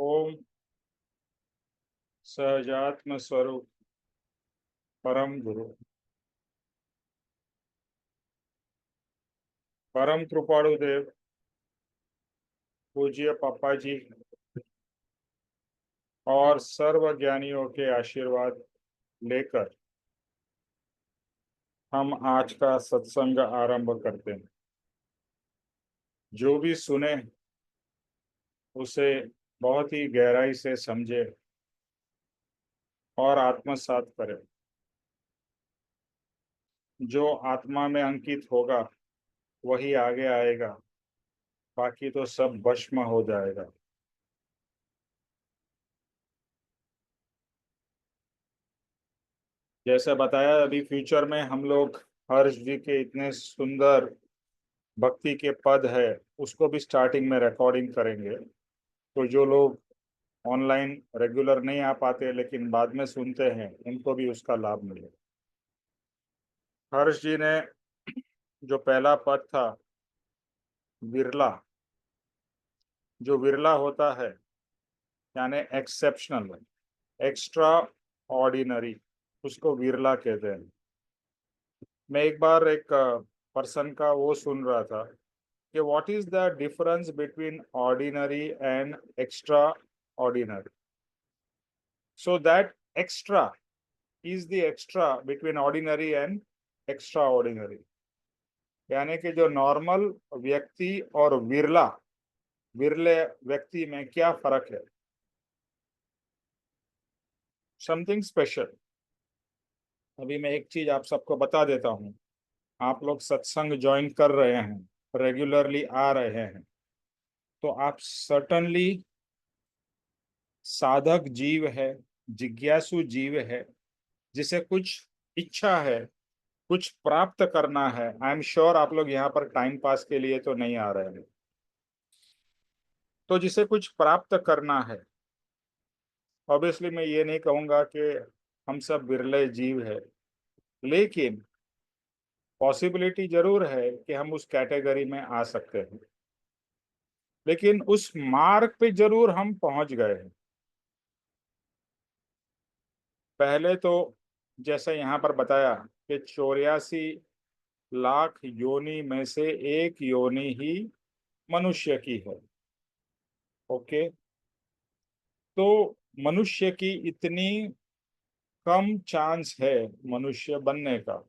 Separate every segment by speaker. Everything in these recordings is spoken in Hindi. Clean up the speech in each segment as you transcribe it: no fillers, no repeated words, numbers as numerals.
Speaker 1: ओम सहजात्म स्वरूप परम गुरु परम कृपाणु देव पूज्य पापा जी और सर्व ज्ञानियों के आशीर्वाद लेकर हम आज का सत्संग आरंभ करते हैं। जो भी सुने उसे बहुत ही गहराई से समझे और आत्मसात करे। जो आत्मा में अंकित होगा वही आगे आएगा, बाकी तो सब भस्म हो जाएगा। जैसे बताया, अभी फ्यूचर में हम लोग हर्ष जी के इतने सुंदर भक्ति के पद है उसको भी स्टार्टिंग में रिकॉर्डिंग करेंगे। तो जो लोग ऑनलाइन रेगुलर नहीं आ पाते लेकिन बाद में सुनते हैं उनको भी उसका लाभ मिले। हर्ष जी ने जो पहला पद था विरला, जो विरला होता है यानी एक्सेप्शनल, एक्स्ट्रा ऑर्डिनरी, उसको विरला कहते हैं। मैं एक बार एक पर्सन का वो सुन रहा था कि what is the difference between ordinary and extra ordinary. So that extra is the extra between ordinary and extraordinary, यानी कि जो नॉर्मल व्यक्ति और विरला विरले व्यक्ति में क्या फर्क है। Something special. अभी मैं एक चीज आप सबको बता देता हूँ। आप लोग सत्संग ज्वाइन कर रहे हैं, रेगुलरली आ रहे हैं, तो आप सर्टनली साधक जीव है, जिज्ञासु जीव है, जिसे कुछ इच्छा है, कुछ प्राप्त करना है। आई एम श्योर आप लोग यहाँ पर टाइम पास के लिए तो नहीं आ रहे हैं। तो जिसे कुछ प्राप्त करना है, ऑब्वियसली मैं ये नहीं कहूंगा कि हम सब बिरले जीव है, लेकिन पॉसिबिलिटी जरूर है कि हम उस कैटेगरी में आ सकते हैं। लेकिन उस मार्ग पे जरूर हम पहुंच गए हैं। पहले तो जैसे यहाँ पर बताया कि 84 लाख योनि में से एक योनि ही मनुष्य की है। ओके, तो मनुष्य की इतनी कम चांस है मनुष्य बनने का।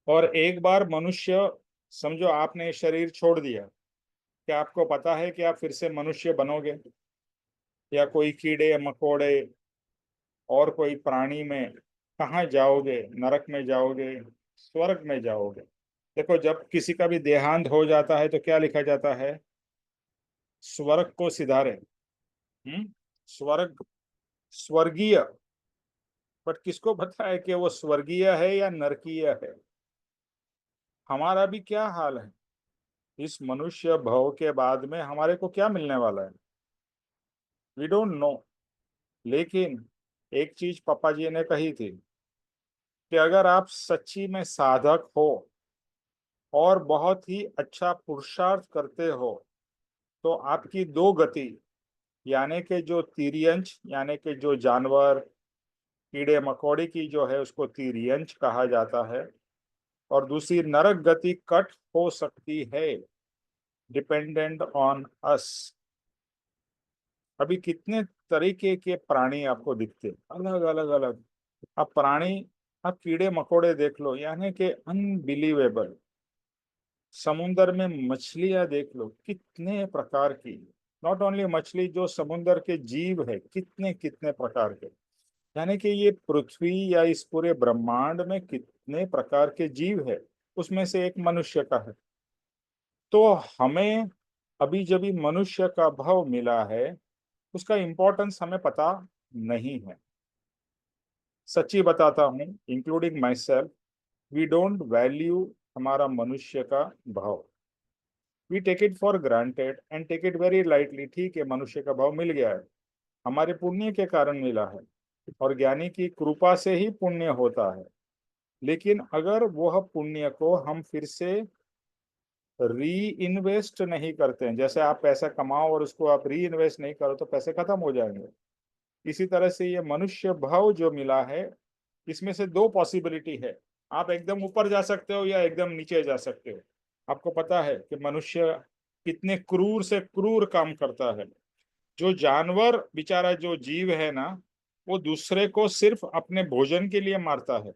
Speaker 1: और एक बार मनुष्य, समझो आपने शरीर छोड़ दिया, क्या आपको पता है कि आप फिर से मनुष्य बनोगे, या कोई कीड़े मकोड़े और कोई प्राणी में कहाँ जाओगे? नरक में जाओगे, स्वर्ग में जाओगे? देखो, जब किसी का भी देहांत हो जाता है तो क्या लिखा जाता है? स्वर्ग को सिधारे। स्वर्ग, स्वर्गीय। बट किसको पता है कि वो स्वर्गीय है या नरकीय है? हमारा भी क्या हाल है? इस मनुष्य भव के बाद में हमारे को क्या मिलने वाला है? We don't know. लेकिन एक चीज पापा जी ने कही थी कि अगर आप सच्ची में साधक हो और बहुत ही अच्छा पुरुषार्थ करते हो तो आपकी दो गति, यानी कि जो तिर्यंच यानी कि जो जानवर कीड़े मकोड़े की जो है उसको तिर्यंच कहा जाता है, और दूसरी नरक गति कट हो सकती है, डिपेंडेंट ऑन अस। अभी कितने तरीके के प्राणी आपको दिखते, अलग अलग अलग। आप प्राणी, आप कीड़े मकोड़े देख लो, यानी कि अनबिलीवेबल। समुन्दर में मछलियां देख लो, कितने प्रकार की। नॉट ओनली मछली, जो समुन्दर के जीव है कितने कितने प्रकार के। यानी कि ये पृथ्वी या इस पूरे ब्रह्मांड में कितने प्रकार के जीव है, उसमें से एक मनुष्य का है। तो हमें अभी जब भी मनुष्य का भाव मिला है उसका इम्पोर्टेंस हमें पता नहीं है। सच्ची बताता हूँ, including myself, we don't value हमारा मनुष्य का भाव। We take it for granted and take it very lightly. ठीक है, मनुष्य का भाव मिल गया है, हमारे पुण्य के कारण मिला है, और ज्ञानी की कृपा से ही पुण्य होता है। लेकिन अगर वह पुण्य को हम फिर से री इन्वेस्ट नहीं करते हैं। जैसे आप पैसा कमाओ और उसको आप री इन्वेस्ट नहीं करो तो पैसे खत्म हो जाएंगे। इसी तरह से ये मनुष्य भाव जो मिला है, इसमें से दो पॉसिबिलिटी है। आप एकदम ऊपर जा सकते हो या एकदम नीचे जा सकते हो। आपको पता है कि मनुष्य कितने क्रूर से क्रूर काम करता है। जो जानवर बेचारा, जो जीव है ना, वो दूसरे को सिर्फ अपने भोजन के लिए मारता है।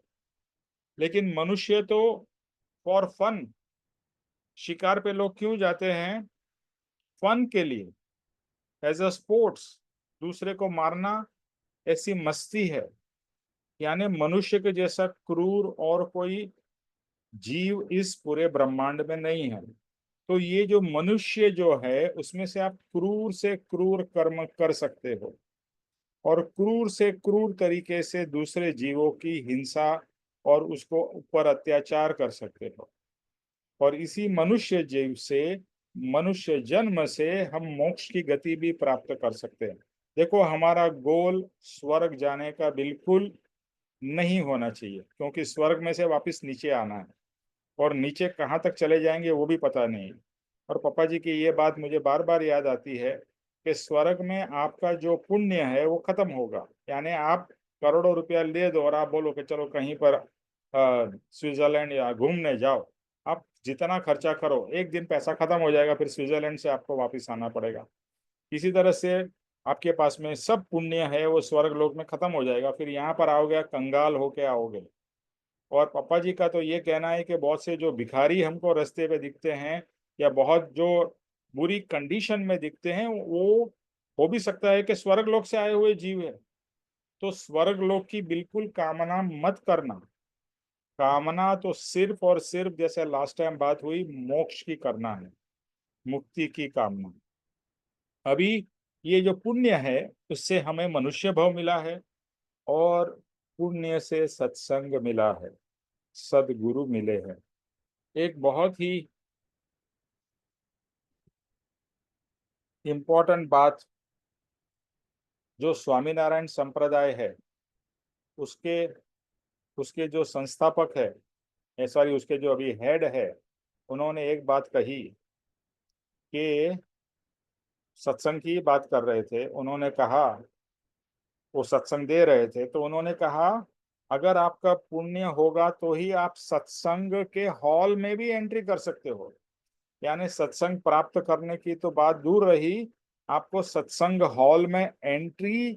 Speaker 1: लेकिन मनुष्य तो फॉर फन, शिकार पे लोग क्यों जाते हैं? फन के लिए, एज अ स्पोर्ट्स। दूसरे को मारना ऐसी मस्ती है। यानी मनुष्य के जैसा क्रूर और कोई जीव इस पूरे ब्रह्मांड में नहीं है। तो ये जो मनुष्य जो है, उसमें से आप क्रूर से क्रूर कर्म कर सकते हो और क्रूर से क्रूर तरीके से दूसरे जीवों की हिंसा और उसको ऊपर अत्याचार कर सकते हो। और इसी मनुष्य जीव से, मनुष्य जन्म से हम मोक्ष की गति भी प्राप्त कर सकते हैं। देखो, हमारा गोल स्वर्ग जाने का बिल्कुल नहीं होना चाहिए, क्योंकि स्वर्ग में से वापस नीचे आना है और नीचे कहाँ तक चले जाएंगे वो भी पता नहीं। और पापा जी की ये बात मुझे बार बार याद आती है कि स्वर्ग में आपका जो पुण्य है वो खत्म होगा। यानी आप करोड़ों रुपया ले दो और आप बोलो कि चलो कहीं पर स्विट्जरलैंड या घूमने जाओ। आप जितना खर्चा करो, एक दिन पैसा खत्म हो जाएगा, फिर स्विट्जरलैंड से आपको वापस आना पड़ेगा। इसी तरह से आपके पास में सब पुण्य है वो स्वर्ग लोक में खत्म हो जाएगा, फिर यहाँ पर आओगे कंगाल होके आओगे। और पापा जी का तो ये कहना है कि बहुत से जो भिखारी हमको रास्ते पे दिखते हैं या बहुत जो बुरी कंडीशन में दिखते हैं, वो हो भी सकता है कि स्वर्ग लोक से आए हुए जीव है। तो स्वर्ग लोक की बिल्कुल कामना मत करना। कामना तो सिर्फ और सिर्फ, जैसे लास्ट टाइम बात हुई, मोक्ष की करना है, मुक्ति की कामना। अभी ये जो पुण्य है, उससे हमें मनुष्य भाव मिला है और पुण्य से सत्संग मिला है, सदगुरु मिले हैं। एक बहुत ही इम्पोर्टेंट बात, जो स्वामीनारायण संप्रदाय है, उसके उसके जो संस्थापक है, सॉरी, उसके जो अभी हेड है, उन्होंने एक बात कही कि सत्संग की बात कर रहे थे। उन्होंने कहा, वो सत्संग दे रहे थे तो उन्होंने कहा, अगर आपका पुण्य होगा तो ही आप सत्संग के हॉल में भी एंट्री कर सकते हो। यानी सत्संग प्राप्त करने की तो बात दूर रही, आपको सत्संग हॉल में एंट्री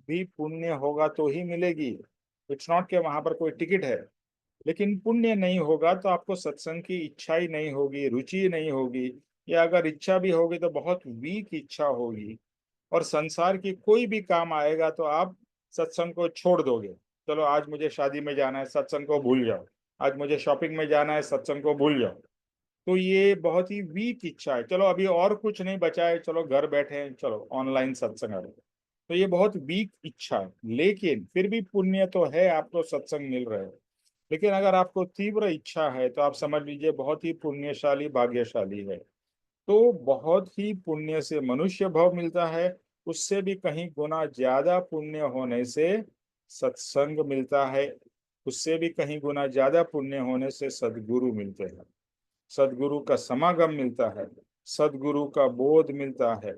Speaker 1: भी पुण्य होगा तो ही मिलेगी। इट्स नॉट कि वहां पर कोई टिकट है। लेकिन पुण्य नहीं होगा तो आपको सत्संग की इच्छा ही नहीं होगी, रुचि नहीं होगी, या अगर इच्छा भी होगी तो बहुत वीक इच्छा होगी। और संसार की कोई भी काम आएगा तो आप सत्संग को छोड़ दोगे। चलो आज मुझे शादी में जाना है, सत्संग को भूल जाओ। आज मुझे शॉपिंग में जाना है, सत्संग को भूल जाओ। तो ये बहुत ही वीक इच्छा है। चलो अभी और कुछ नहीं बचा है, चलो घर बैठे हैं, चलो ऑनलाइन सत्संग आ रहा है। तो ये बहुत वीक इच्छा है। लेकिन फिर भी पुण्य तो है, आपको सत्संग मिल रहा है। लेकिन अगर आपको तीव्र इच्छा है तो आप समझ लीजिए बहुत ही पुण्यशाली, भाग्यशाली है। तो बहुत ही पुण्य से मनुष्य भाव मिलता है, उससे भी कहीं गुना ज्यादा पुण्य होने से सत्संग मिलता है, उससे भी कहीं गुना ज्यादा पुण्य होने से सदगुरु मिलते हैं, सदगुरु का समागम मिलता है, सदगुरु का बोध मिलता है।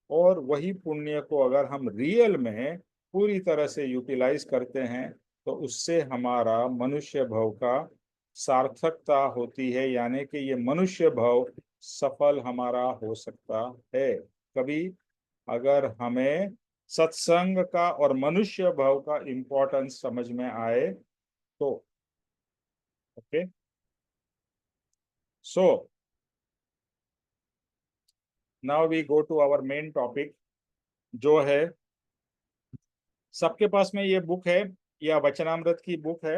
Speaker 1: और वही पुण्य को अगर हम रियल में पूरी तरह से यूटिलाइज करते हैं तो उससे हमारा मनुष्य भाव का सार्थकता होती है। यानी कि ये मनुष्य भाव सफल हमारा हो सकता है कभी, अगर हमें सत्संग का और मनुष्य भाव का इम्पोर्टेंस समझ में आए तो। Okay, so now we go to our main topic, जो है, सबके पास में ये बुक है या वचनामृत की बुक है?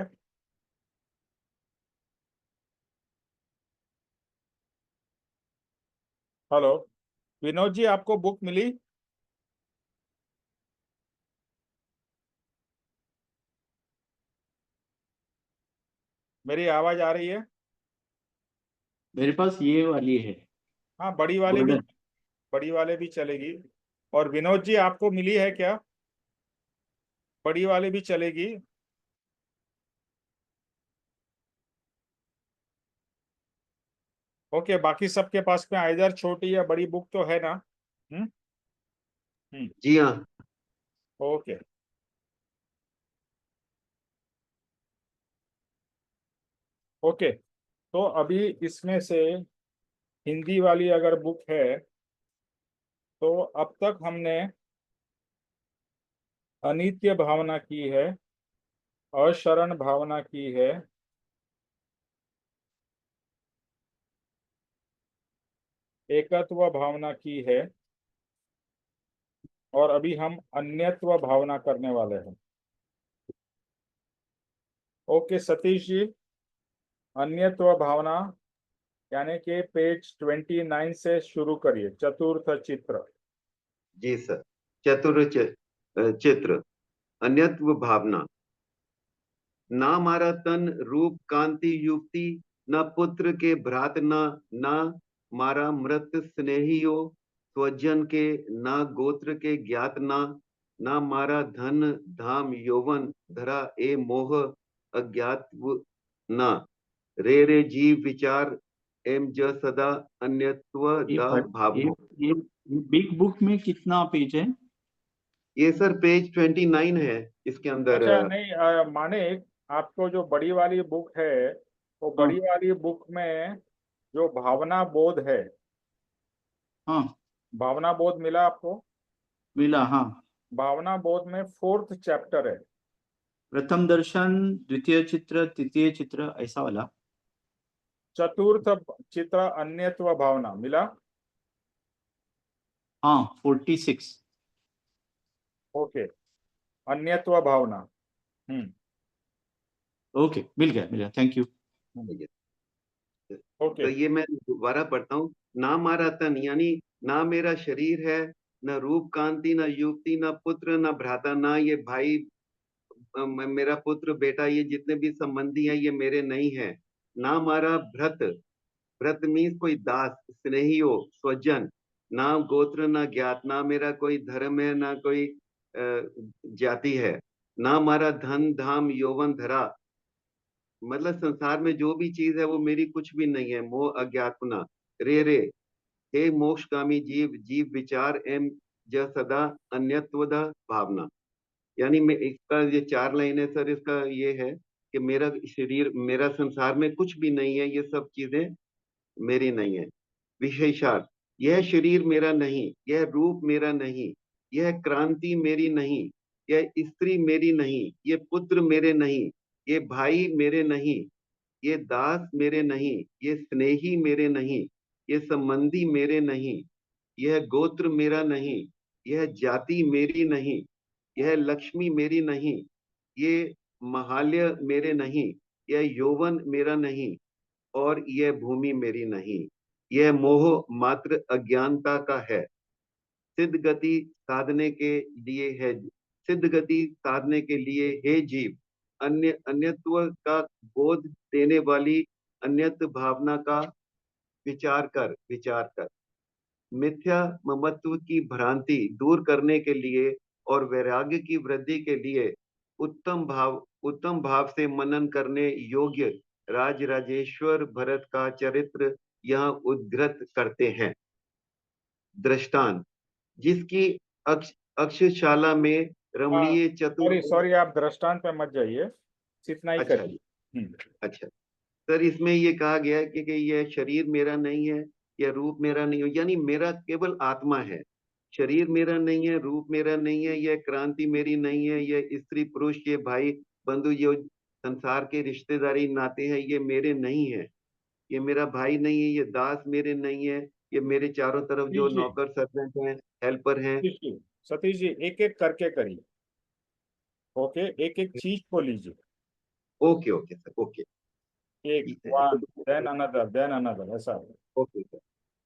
Speaker 1: हेलो, विनोद जी, आपको बुक मिली? मेरी आवाज आ रही है?
Speaker 2: मेरे पास ये वाली है।
Speaker 1: हाँ, बड़ी वाले भी,
Speaker 2: गोल्डन।
Speaker 1: बड़ी वाले भी चलेगी। और विनोद जी, आपको मिली है क्या? बड़ी वाले भी चलेगी। ओके, बाकी सबके पास में आइदर छोटी या बड़ी बुक तो है ना? हम्म। हम्म।
Speaker 2: जी हाँ।
Speaker 1: ओके। ओके, तो अभी इसमें से हिंदी वाली अगर बुक है, तो अब तक हमने अनित्य भावना की है, अशरण भावना की है, एकत्व भावना की है, और अभी हम अन्यत्व भावना करने वाले हैं। ओके सतीश जी, अन्यत्व भावना यानी कि पेज 29 से शुरू करिए, चतुर्थ चित्र।
Speaker 2: जी सर। चित्र। अन्यत्व भावना। ना मारा तन रूप कांति युक्ति, न पुत्र के भ्रात न मारा मृत स्नेहियो स्वजन के, न गोत्र के ज्ञात न मारा धन धाम यौवन धरा ए मोह अज्ञात न, रे जीव विचार एम ज सदा अन्यत्व
Speaker 3: ये
Speaker 2: द
Speaker 3: पर
Speaker 2: भावना।
Speaker 3: ये बिग बुक में कितना पेज है?
Speaker 2: ये सर पेज 29 है इसके अंदर।
Speaker 1: अच्छा नहीं, माने आपको जो बड़ी वाली बुक है, वो
Speaker 3: हाँ
Speaker 1: बड़ी वाली बुक में जो भावना बोध है,
Speaker 3: हाँ,
Speaker 1: भावना बोध मिला आपको?
Speaker 3: मिला हाँ।
Speaker 1: भावना बोध में फोर्थ चैप्टर है।
Speaker 3: प्रथम दर्शन, द्वितीय चित्र, तृतीय चित्र, ऐसा वाला।
Speaker 1: चतुर्थ चित्र अन्यत्व भावना मिला?
Speaker 3: हाँ 46।
Speaker 1: ओके, अन्यत्व भावना। हम्म।
Speaker 3: ओके, मिल गया, थैंक यू।
Speaker 1: हम्म।
Speaker 2: तो
Speaker 1: ओके।
Speaker 2: ये मैं दोबारा पढ़ता हूँ। ना मारा तन यानी ना मेरा शरीर है, न रूप कांति, न युक्ति, न पुत्र, न भ्राता, ना ये भाई, मेरा पुत्र बेटा, ये जितने भी संबंधी हैं ये मेरे नहीं है। ना मारा भ्रत। भ्रत मीन्स कोई दास स्नेही हो स्वजन। ना गोत्र ना ज्ञात, ना मेरा कोई धर्म है ना कोई जाति है। ना मारा धन धाम यौवन धरा, मतलब संसार में जो भी चीज है वो मेरी कुछ भी नहीं है, मोह अज्ञातना। रे हे मोक्षगामी जीव जीव विचार एम ज सदा अन्यत्वदा भावना। यानी मैं इसका ये चार लाइन है सर, इसका ये है कि मेरा शरीर मेरा संसार में कुछ भी नहीं है, ये सब चीजें मेरी नहीं है। विशेषार्थ। यह शरीर मेरा नहीं, यह रूप मेरा नहीं, यह क्रांति मेरी नहीं, यह स्त्री मेरी नहीं, ये पुत्र मेरे नहीं, ये भाई मेरे नहीं, ये दास मेरे नहीं, ये स्नेही मेरे नहीं, ये संबंधी मेरे नहीं, यह गोत्र मेरा नहीं, यह जाति मेरी नहीं, यह लक्ष्मी मेरी नहीं, ये महाल्य मेरे नहीं, यह यौवन मेरा नहीं, और यह भूमि मेरी नहीं। यह मोह मात्र अज्ञानता का है। सिद्ध गति साधने के लिए है, सिद्ध गति साधने के लिए हे जीव, अन्यत्व का बोध देने वाली अन्यत्व भावना का विचार कर मिथ्या ममत्व की भ्रांति दूर करने के लिए और वैराग्य की वृद्धि के लिए उत्तम भाव से मनन करने योग्य राजराजेश्वर भरत का चरित्र यहाँ उद्धृत करते हैं। दृष्टांत। जिसकी अक्ष अक्षशाला में रमणीय
Speaker 1: सॉरी
Speaker 2: चतुर।
Speaker 1: सॉरी, आप दृष्टांत पे मत जाइए, इतना ही
Speaker 2: अच्छा।
Speaker 1: करिए। हम्म।
Speaker 2: अच्छा सर, इसमें ये कहा गया है कि यह शरीर मेरा नहीं है, यह रूप मेरा नहीं है, यानी मेरा केवल आत्मा है। शरीर मेरा नहीं है, रूप मेरा नहीं है, यह क्रांति मेरी नहीं है, यह स्त्री पुरुष, ये भाई बंधु, ये संसार के रिश्तेदारी नाते हैं, ये मेरे नहीं है। ये मेरा भाई नहीं है, ये दास मेरे नहीं है, ये मेरे चारों तरफ जो
Speaker 1: सतीश जी,
Speaker 2: नौकर सर्वेंट हैं, हेल्पर हैं।
Speaker 1: सतीश जी, सतीश जी, एक एक करके करिए। ओके, एक एक चीज को लीजिए।
Speaker 2: Okay okay sir, okay.
Speaker 1: एक, one, then another, then another, ऐसा।
Speaker 2: Okay sir.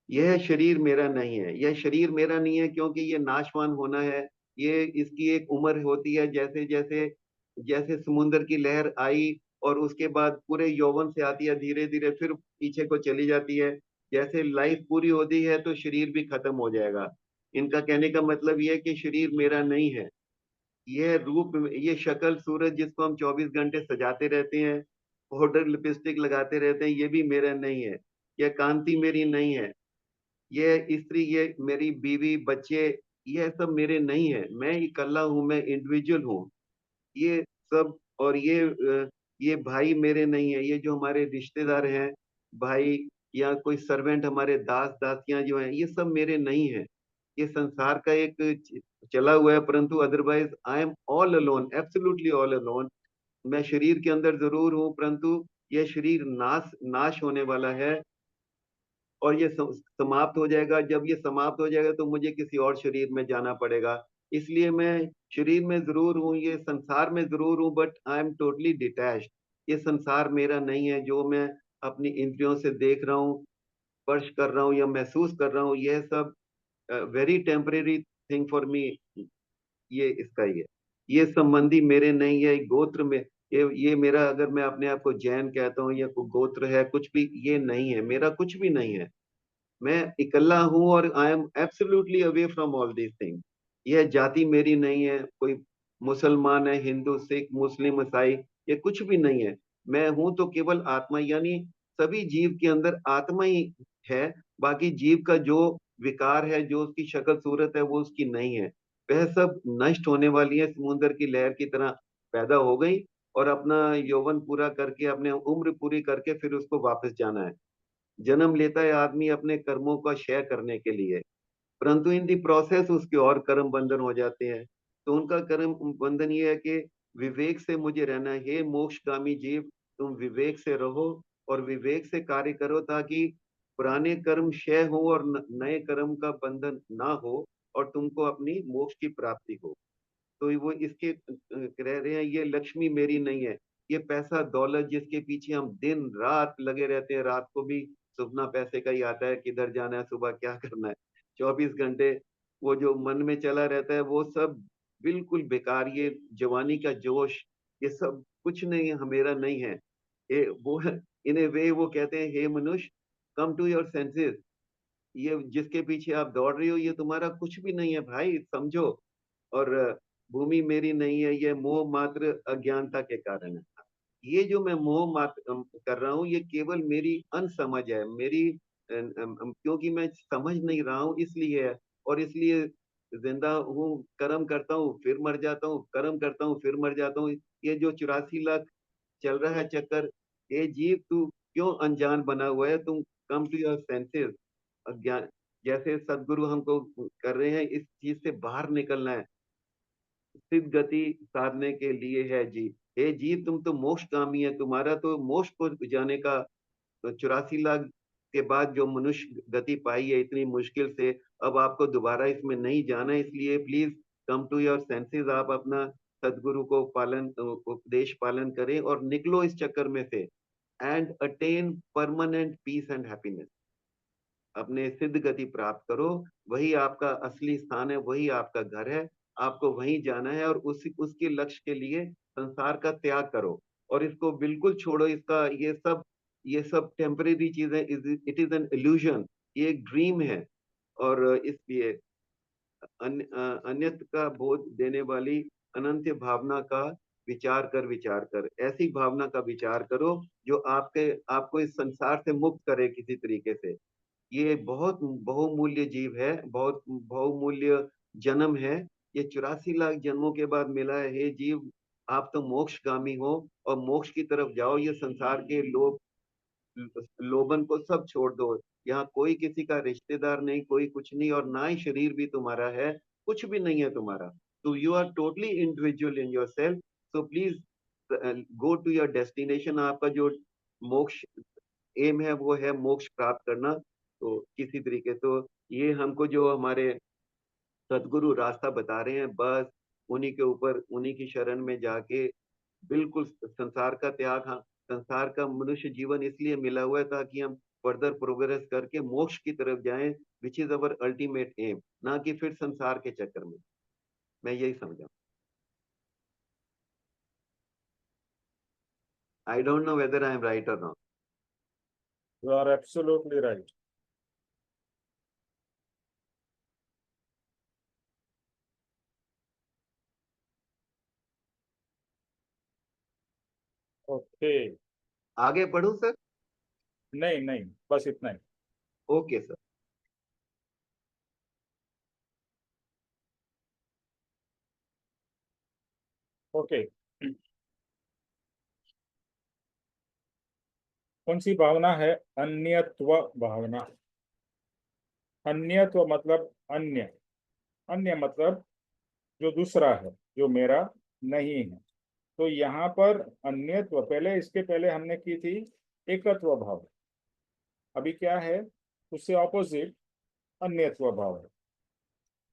Speaker 2: यह शरीर मेरा नहीं है, यह शरीर मेरा नहीं है क्योंकि ये नाशवान होना है। ये इसकी एक उम्र होती है, जैसे जैसे जैसे समुद्र की लहर आई और उसके बाद पूरे यौवन से आती है, धीरे धीरे फिर पीछे को चली जाती है। जैसे लाइफ पूरी होती है तो शरीर भी खत्म हो जाएगा। इनका कहने का मतलब ये है कि शरीर मेरा नहीं है। यह रूप, ये शक्ल सूरत जिसको हम 24 घंटे सजाते रहते हैं, पाउडर लिपस्टिक लगाते रहते हैं, ये भी मेरा नहीं है। यह कांति मेरी नहीं है, ये स्त्री, ये मेरी बीवी, बच्चे, ये सब मेरे नहीं है। मैं इकल्ला हूँ, मैं इंडिविजुअल हूँ। ये सब, और ये भाई मेरे नहीं है, ये जो हमारे रिश्तेदार हैं, भाई या कोई सर्वेंट, हमारे दास दासियां जो हैं, ये सब मेरे नहीं है। ये संसार का एक चला हुआ है, परंतु otherwise I am all alone, absolutely all alone. मैं शरीर के अंदर जरूर हूँ, परंतु यह शरीर नाश नाश होने वाला है, और ये समाप्त हो जाएगा। जब ये समाप्त हो जाएगा तो मुझे किसी और शरीर में जाना पड़ेगा। इसलिए मैं शरीर में जरूर हूँ, ये संसार में जरूर हूँ, but I am totally detached. ये संसार मेरा नहीं है, जो मैं अपनी इंद्रियों से देख रहा हूँ, स्पर्श कर रहा हूँ या महसूस कर रहा हूँ, यह सब very temporary thing for me. ये इसका ही है। ये संबंधी मेरे नहीं है, गोत्र में, ये मेरा, अगर मैं अपने आप को जैन कहता हूँ या कोई गोत्र है, कुछ भी ये नहीं है, मेरा कुछ भी नहीं है। मैं इकल्ला हूं, और I am absolutely away from all these things. यह जाति मेरी नहीं है, कोई मुसलमान है, हिंदू, सिख, मुस्लिम, ईसाई, ये कुछ भी नहीं है। मैं हूं तो केवल आत्मा, यानी सभी जीव के अंदर आत्मा ही है। बाकी जीव का जो विकार है, जो उसकी शक्ल सूरत है, वो उसकी नहीं है। वह सब नष्ट होने वाली है, समुद्र की लहर की तरह पैदा हो गई, और अपना यौवन पूरा करके, अपने उम्र पूरी करके फिर उसको वापस जाना है। जन्म लेता है आदमी अपने कर्मों का क्षय करने के लिए, परंतु इन दी प्रोसेस उसके और कर्म बंधन हो जाते हैं। तो उनका कर्म बंधन ये है कि विवेक से मुझे रहना है। हे मोक्षगामी जीव, तुम विवेक से रहो और विवेक से कार्य करो, ताकि पुराने कर्म क्षय हो और नए कर्म का बंधन ना हो, और तुमको अपनी मोक्ष की प्राप्ति हो। तो वो इसके कह रहे हैं, ये लक्ष्मी मेरी नहीं है। ये पैसा दौलत जिसके पीछे हम दिन रात लगे रहते हैं, रात को भी सपना पैसे का ही आता है, किधर जाना है, सुबह क्या करना है, 24 घंटे वो जो मन में चला रहता है, वो सब बिल्कुल बेकार। ये जवानी का जोश, ये सब कुछ नहीं है, मेरा नहीं है। ये वो, इन ए वे वो कहते हैं, हे मनुष्य, कम टू योर सेंसेस। ये जिसके पीछे आप दौड़ रही हो, ये तुम्हारा कुछ भी नहीं है भाई, समझो। और भूमि मेरी नहीं है, ये मोह मात्र अज्ञानता के कारण है। ये जो मैं मोह मात्र कर रहा हूँ, ये केवल मेरी अनसमझ है, मेरी क्योंकि मैं समझ नहीं रहा हूँ, इसलिए है। और इसलिए जिंदा हूँ, कर्म करता हूँ, फिर मर जाता हूँ, कर्म करता हूँ, फिर मर जाता हूँ। ये जो 84 लाख चल रहा है चक्कर, ये जीव तू क्यों अनजान बना हुआ है? तुम कम टू योर सेंसेस। अज्ञान, जैसे सदगुरु हमको कर रहे हैं, इस चीज से बाहर निकलना है, सिद्ध गति साधने के लिए है जी। हे जीव, तुम तो मोक्षगामी है, तुम्हारा तो मोक्ष को जाने का, 84 लाख के बाद जो मनुष्य गति पाई है इतनी मुश्किल से, अब आपको दोबारा इसमें नहीं जाना है। इसलिए please come to your senses. आप अपना सदगुरु को पालन, उपदेश पालन करें और निकलो इस चक्कर में से, and attain permanent peace and happiness. अपने सिद्ध गति प्राप्त करो, वही आपका असली स्थान है, वही आपका घर है। आपको वहीं जाना है, और उसके लक्ष्य के लिए संसार का त्याग करो, और इसको बिल्कुल छोड़ो। इसका ये सब टेम्परेरी चीजें, इट इज एन इल्यूजन, ये एक ड्रीम है। और इसलिए अन्यत का बोध देने वाली अनंत भावना का विचार कर ऐसी भावना का विचार करो जो आपको इस संसार से मुक्त करे किसी तरीके से। ये बहुत बहुमूल्य जीव है, बहुत बहुमूल्य जन्म है। ये 84 लाख जन्मों के बाद मिला है। हे जीव, आप तो मोक्षगामी हो, और मोक्ष की तरफ जाओ। ये संसार के लोभन को सब छोड़ दो। यहाँ कोई किसी का रिश्तेदार नहीं, कोई कुछ नहीं, और ना ही शरीर भी तुम्हारा है, कुछ भी नहीं है तुम्हारा। तो you are totally individual in yourself. So please go to your destination. आपका जो मोक्ष एम है, वो है मोक्ष प्राप्त करना। तो किसी तरीके, तो ये हमको जो हमारे सदगुरु रास्ता बता रहे हैं, बस उन्हीं के ऊपर, उन्हीं की शरण में जाके बिल्कुल संसार का त्याग। हाँ, संसार का मनुष्य जीवन इसलिए मिला हुआ है ताकि हम फर्दर प्रोग्रेस करके मोक्ष की तरफ जाएं, which is our ultimate aim, ना कि फिर संसार के चक्कर में। मैं यही समझा। I don't know whether I am right और not.
Speaker 1: You are absolutely right. Okay.
Speaker 2: आगे पढ़ूं सर?
Speaker 1: नहीं नहीं, बस इतना ही।
Speaker 2: Okay sir.
Speaker 1: ओके। कौन सी भावना है? अन्यत्व भावना। अन्यत्व मतलब अन्य। अन्य मतलब जो दूसरा है, जो मेरा नहीं है। तो यहाँ पर अन्यत्व, पहले इसके पहले हमने की थी एकत्व भाव। अभी क्या है? उससे ऑपोजिट अन्यत्व भाव है।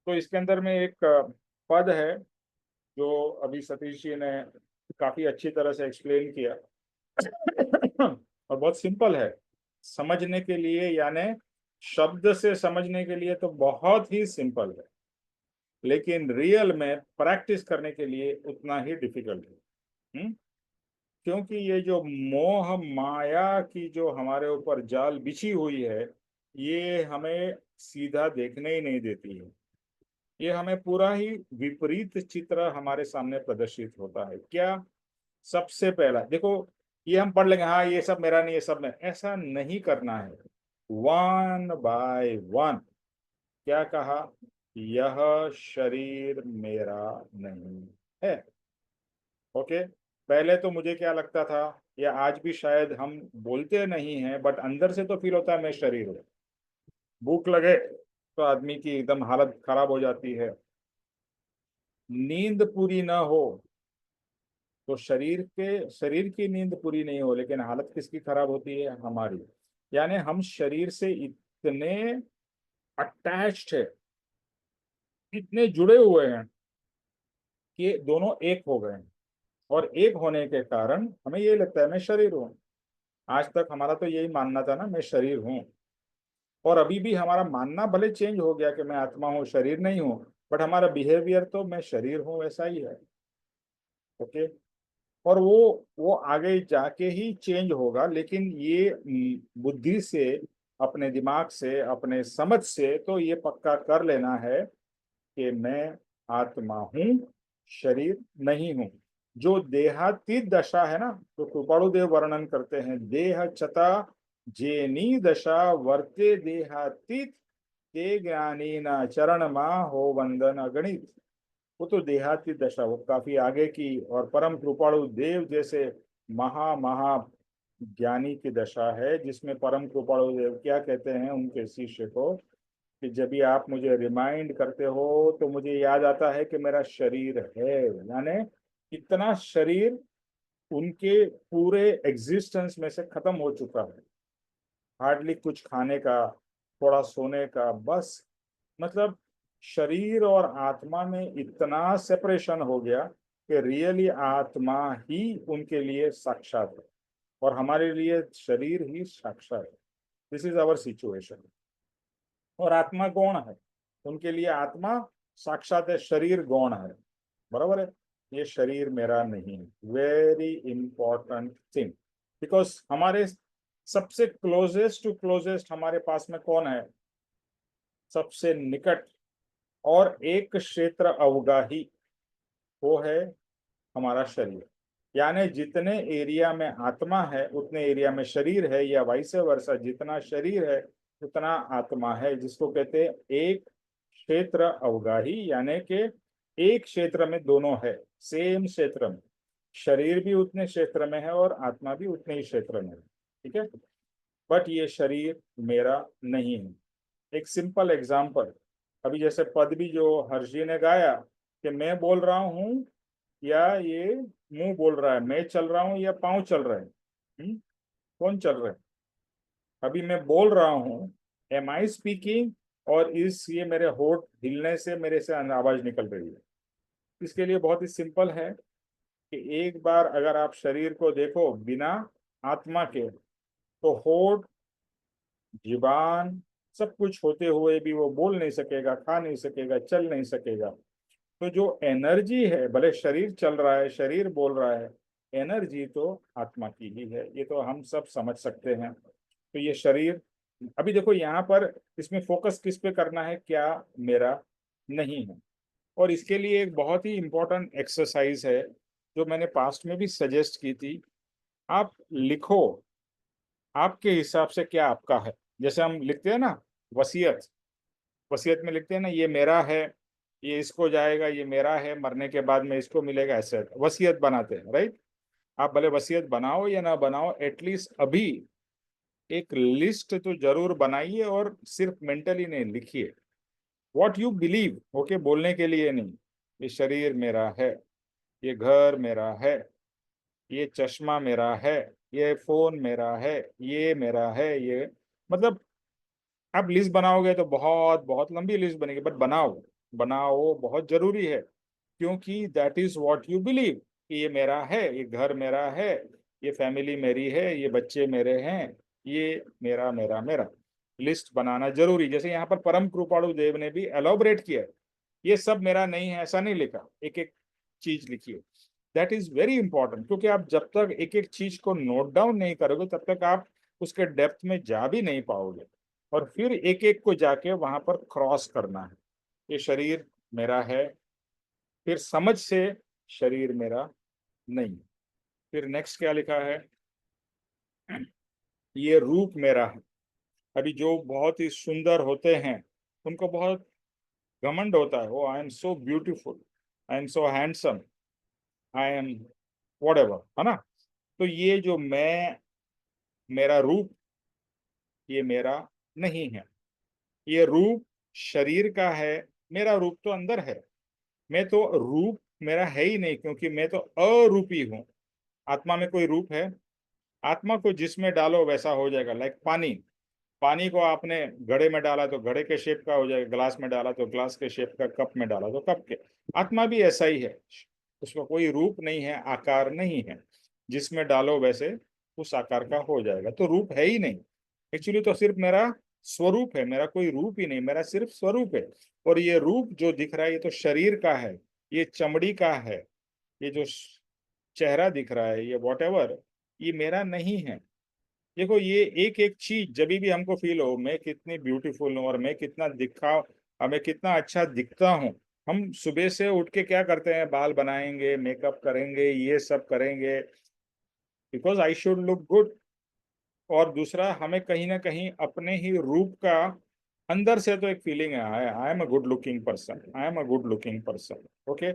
Speaker 1: तो इसके अंदर में एक पद है जो अभी सतीश जी ने काफी अच्छी तरह से एक्सप्लेन किया। और बहुत सिंपल है समझने के लिए, यानी शब्द से समझने के लिए तो बहुत ही सिंपल है, लेकिन रियल में प्रैक्टिस करने के लिए उतना ही डिफिकल्ट है। क्योंकि ये जो मोह माया की जो हमारे ऊपर जाल बिछी हुई है, ये हमें सीधा देखने ही नहीं देती है। ये हमें पूरा ही विपरीत चित्र हमारे सामने प्रदर्शित होता है। क्या? सबसे पहला देखो, ये हम पढ़ लेंगे, हाँ ये सब मेरा नहीं, ये सब मैं, ऐसा नहीं करना है। One by one. क्या कहा? यह शरीर मेरा नहीं है। ओके। पहले तो मुझे क्या लगता था, या आज भी शायद हम बोलते नहीं हैं, बट अंदर से तो फील होता है मैं शरीर हूँ। भूख लगे तो आदमी की एकदम हालत खराब हो जाती है। नींद पूरी ना हो तो शरीर की नींद पूरी नहीं हो, लेकिन हालत किसकी खराब होती है? हमारी। यानी हम शरीर से इतने अटैच्ड है, इतने जुड़े हुए हैं कि दोनों एक हो गए हैं। और एक होने के कारण हमें ये लगता है मैं शरीर हूँ। आज तक हमारा तो यही मानना था ना, मैं शरीर हूँ। और अभी भी हमारा मानना भले चेंज हो गया कि मैं आत्मा हूँ, शरीर नहीं हूँ, बट हमारा बिहेवियर तो मैं शरीर हूँ वैसा ही है। ओके। और वो आगे जाके ही चेंज होगा, लेकिन ये बुद्धि से, अपने दिमाग से, अपने समझ से तो ये पक्का कर लेना है कि मैं आत्मा हूँ, शरीर नहीं हूँ। जो देहातीत दशा है ना, तो कृपाणुदेव वर्णन करते हैं, देह चता जेनी दशा वर्ते देहातीत ते ज्ञानी न चरण माँ हो वंदन अगणित। वो तो देहाती दशा, वो काफी आगे की, और परम कृपाणु देव जैसे महा महा ज्ञानी की दशा है, जिसमें परम कृपाणु देव क्या कहते हैं उनके शिष्य को कि जब भी आप मुझे रिमाइंड करते हो तो मुझे याद आता है कि मेरा शरीर है। यानी इतना शरीर उनके पूरे एग्जिस्टेंस में से खत्म हो चुका है। हार्डली कुछ खाने का, थोड़ा सोने का, बस। मतलब शरीर और आत्मा में इतना सेपरेशन हो गया कि रियली आत्मा ही उनके लिए साक्षात है, और हमारे लिए शरीर ही साक्षात है। This is our situation. और आत्मा गौण है, उनके लिए आत्मा साक्षात है, शरीर गौण है। बराबर है। ये शरीर मेरा नहीं है, वेरी इंपॉर्टेंट थिंग। बिकॉज हमारे सबसे क्लोजेस्ट टू क्लोजेस्ट हमारे पास में कौन है? सबसे निकट और एक क्षेत्र अवगाही, वो है हमारा शरीर। यानी जितने एरिया में आत्मा है उतने एरिया में शरीर है, या वाइस वर्सा, जितना शरीर है उतना आत्मा है, जिसको कहते हैं एक क्षेत्र अवगाही। यानी कि एक क्षेत्र में दोनों है, सेम क्षेत्र में। शरीर भी उतने क्षेत्र में है और आत्मा भी उतने ही क्षेत्र में है। ठीक है। बट ये शरीर मेरा नहीं है। एक सिंपल एग्जांपल, अभी जैसे पद भी जो हर्षी ने गाया कि मैं बोल रहा हूँ, या ये मुंह बोल रहा है, मैं चल रहा हूँ या पाँव चल रहे हैं? कौन चल रहा है? अभी मैं बोल रहा हूँ, एम आई स्पीकिंग, और इस ये मेरे होठ हिलने से मेरे से आवाज निकल रही है? इसके लिए बहुत ही सिंपल है कि एक बार अगर आप शरीर को देखो बिना आत्मा के, तो होठ, जुबान, सब कुछ होते हुए भी वो बोल नहीं सकेगा, खा नहीं सकेगा, चल नहीं सकेगा। तो जो एनर्जी है, भले शरीर चल रहा है, शरीर बोल रहा है, एनर्जी तो आत्मा की ही है। ये तो हम सब समझ सकते हैं। तो ये शरीर, अभी देखो यहाँ पर इसमें फोकस किस पे करना है? क्या मेरा नहीं है। और इसके लिए एक बहुत ही इंपॉर्टेंट एक्सरसाइज है जो मैंने पास्ट में भी सजेस्ट की थी। आप लिखो आपके हिसाब से क्या आपका है? जैसे हम लिखते हैं ना वसीयत, वसीयत में लिखते हैं ना ये मेरा है, ये इसको जाएगा, ये मेरा है, मरने के बाद में इसको मिलेगा, ऐसे वसीयत बनाते हैं, राइट? आप भले वसीयत बनाओ या ना बनाओ, एटलीस्ट अभी एक लिस्ट तो जरूर बनाइए, और सिर्फ मेंटली नहीं लिखिए। व्हाट यू बिलीव, ओके, बोलने के लिए नहीं। ये शरीर मेरा है, ये घर मेरा है, ये चश्मा मेरा है, ये फोन मेरा है, ये मेरा है, ये मतलब आप लिस्ट बनाओगे तो बहुत बहुत लंबी लिस्ट बनेगी, बट बनाओ, बनाओ, बहुत जरूरी है। क्योंकि that is what you believe कि ये मेरा है, ये घर मेरा है, ये फैमिली मेरी है, ये बच्चे मेरे हैं, ये मेरा मेरा मेरा। लिस्ट बनाना जरूरी। जैसे यहाँ पर परम कृपाणु देव ने भी एलोबरेट किया है, ये सब मेरा नहीं है ऐसा नहीं लिखा, एक एक चीज लिखिए। दैट इज वेरी इंपॉर्टेंट, क्योंकि आप जब तक एक एक चीज को नोट डाउन नहीं करोगे तब तक आप उसके डेप्थ में जा भी नहीं पाओगे, और फिर एक एक को जाके वहां पर क्रॉस करना है। ये शरीर मेरा है, फिर समझ से शरीर मेरा नहीं। फिर नेक्स्ट क्या लिखा है? ये रूप मेरा है। अभी जो बहुत ही सुंदर होते हैं उनको बहुत घमंड होता है, oh I am so beautiful, I am so handsome, I am whatever, है ना? तो ये जो मैं, मेरा रूप, ये मेरा नहीं है। ये रूप शरीर का है, मेरा रूप तो अंदर है। मैं तो रूप मेरा है ही नहीं, क्योंकि मैं तो अरूपी हूँ। आत्मा में कोई रूप है? आत्मा को जिसमें डालो वैसा हो जाएगा। लाइक पानी, पानी को आपने घड़े में डाला तो घड़े के शेप का हो जाएगा, ग्लास में डाला तो ग्लास के शेप का, कप में डाला तो कप के। आत्मा भी ऐसा ही है, उसका कोई रूप नहीं है, आकार नहीं है, जिसमें डालो वैसे उस आकार का हो जाएगा। तो रूप है ही नहीं, एक्चुअली तो सिर्फ मेरा स्वरूप है, मेरा कोई रूप ही नहीं, मेरा सिर्फ स्वरूप है। और ये रूप जो दिख रहा है ये तो शरीर का है, ये चमड़ी का है, ये जो चेहरा दिख रहा है, ये वॉट, ये मेरा नहीं है। देखो ये एक एक चीज जब भी हमको फील हो मैं कितनी ब्यूटीफुल हूँ और मैं कितना दिखा, हमें कितना अच्छा दिखता हूँ, हम सुबह से उठ के क्या करते हैं? बाल बनाएंगे, मेकअप करेंगे, ये सब करेंगे, because I should look good. और दूसरा, हमें कहीं ना कहीं अपने ही रूप का अंदर से तो एक फीलिंग है, I am a good looking person, I am a good looking person, okay.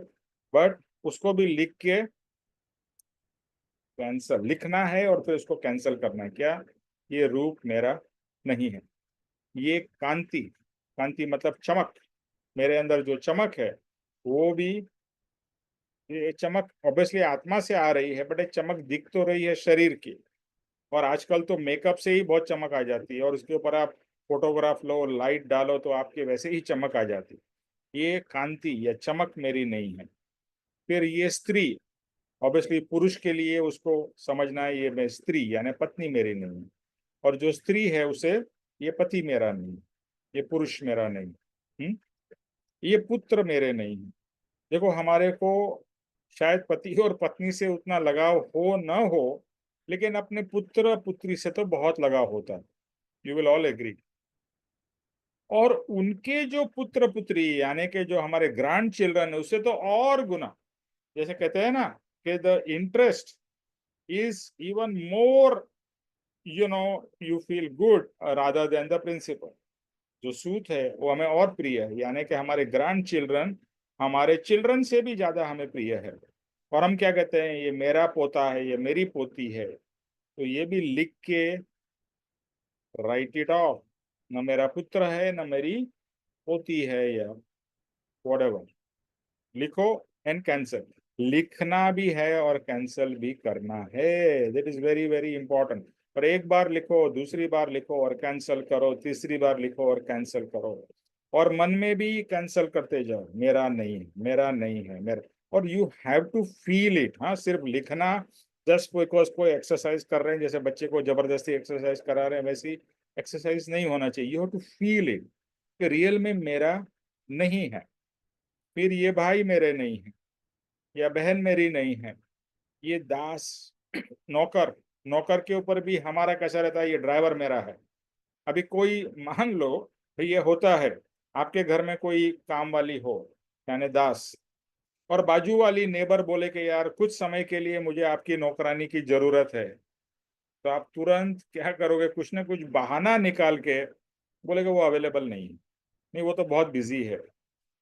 Speaker 1: But उसको भी लिख के कैंसल लिखना है, और फिर उसको कैंसल करना है। क्या? ये रूप मेरा नहीं है। ये कांति, कांति मतलब चमक, मेरे अंदर जो चमक है वो भी, ये चमक ऑब्वियसली आत्मा से आ रही है, बट एक चमक दिख तो रही है शरीर की। और आजकल तो मेकअप से ही बहुत चमक आ जाती है, और उसके ऊपर आप फोटोग्राफ लो, लाइट डालो तो आपके वैसे ही चमक आ जाती है। ये कांति या चमक मेरी नहीं है। फिर ये स्त्री, ऑब्वियसली पुरुष के लिए उसको समझना है, ये मैं स्त्री यानी पत्नी मेरी नहीं है। और जो स्त्री है उसे, ये पति मेरा नहीं, ये पुरुष मेरा नहीं, ये पुत्र मेरे नहीं है। देखो हमारे को शायद पति और पत्नी से उतना लगाव हो न हो, लेकिन अपने पुत्र पुत्री से तो बहुत लगाव होता है। You will all agree. और उनके जो पुत्र पुत्री यानी कि जो हमारे ग्रैंड चिल्ड्रन है उससे तो और गुना। जैसे कहते हैं ना कि the interest is even more, you feel good rather than the principal. जो सूत है वो हमें और प्रिय है, यानी कि हमारे ग्रैंड चिल्ड्रन हमारे चिल्ड्रन से भी ज्यादा हमें प्रिय है। और हम क्या कहते हैं? ये मेरा पोता है, ये मेरी पोती है। तो ये भी लिख के राइट इट ऑफ, न मेरा पुत्र है न मेरी पोती है, या व्हाटएवर, लिखो एंड कैंसिल। लिखना भी है और कैंसिल भी करना है, that is very very important. पर एक बार लिखो, दूसरी बार लिखो और कैंसिल करो, तीसरी बार लिखो और कैंसिल करो, और मन में भी कैंसिल करते जाओ, मेरा नहीं है, मेरा नहीं है, मेरा। और you have to feel it. हाँ, सिर्फ लिखना जस्ट बिकॉज कोई एक्सरसाइज कर रहे हैं, जैसे बच्चे को जबरदस्ती एक्सरसाइज करा रहे हैं, वैसी एक्सरसाइज नहीं होना चाहिए। You have to feel it कि रियल में मेरा नहीं है। फिर ये भाई मेरे नहीं है, या बहन मेरी नहीं है, ये दास, नौकर, नौकर के ऊपर भी हमारा कैसा रहता है? ये ड्राइवर मेरा है। अभी कोई मान लो, ये होता है आपके घर में कोई काम वाली हो यानी दास, और बाजू वाली नेबर बोले कि यार कुछ समय के लिए मुझे आपकी नौकरानी की जरूरत है, तो आप तुरंत क्या करोगे, कुछ ना कुछ बहाना निकाल के बोलेगे वो अवेलेबल नहीं है, नहीं वो तो बहुत बिजी है।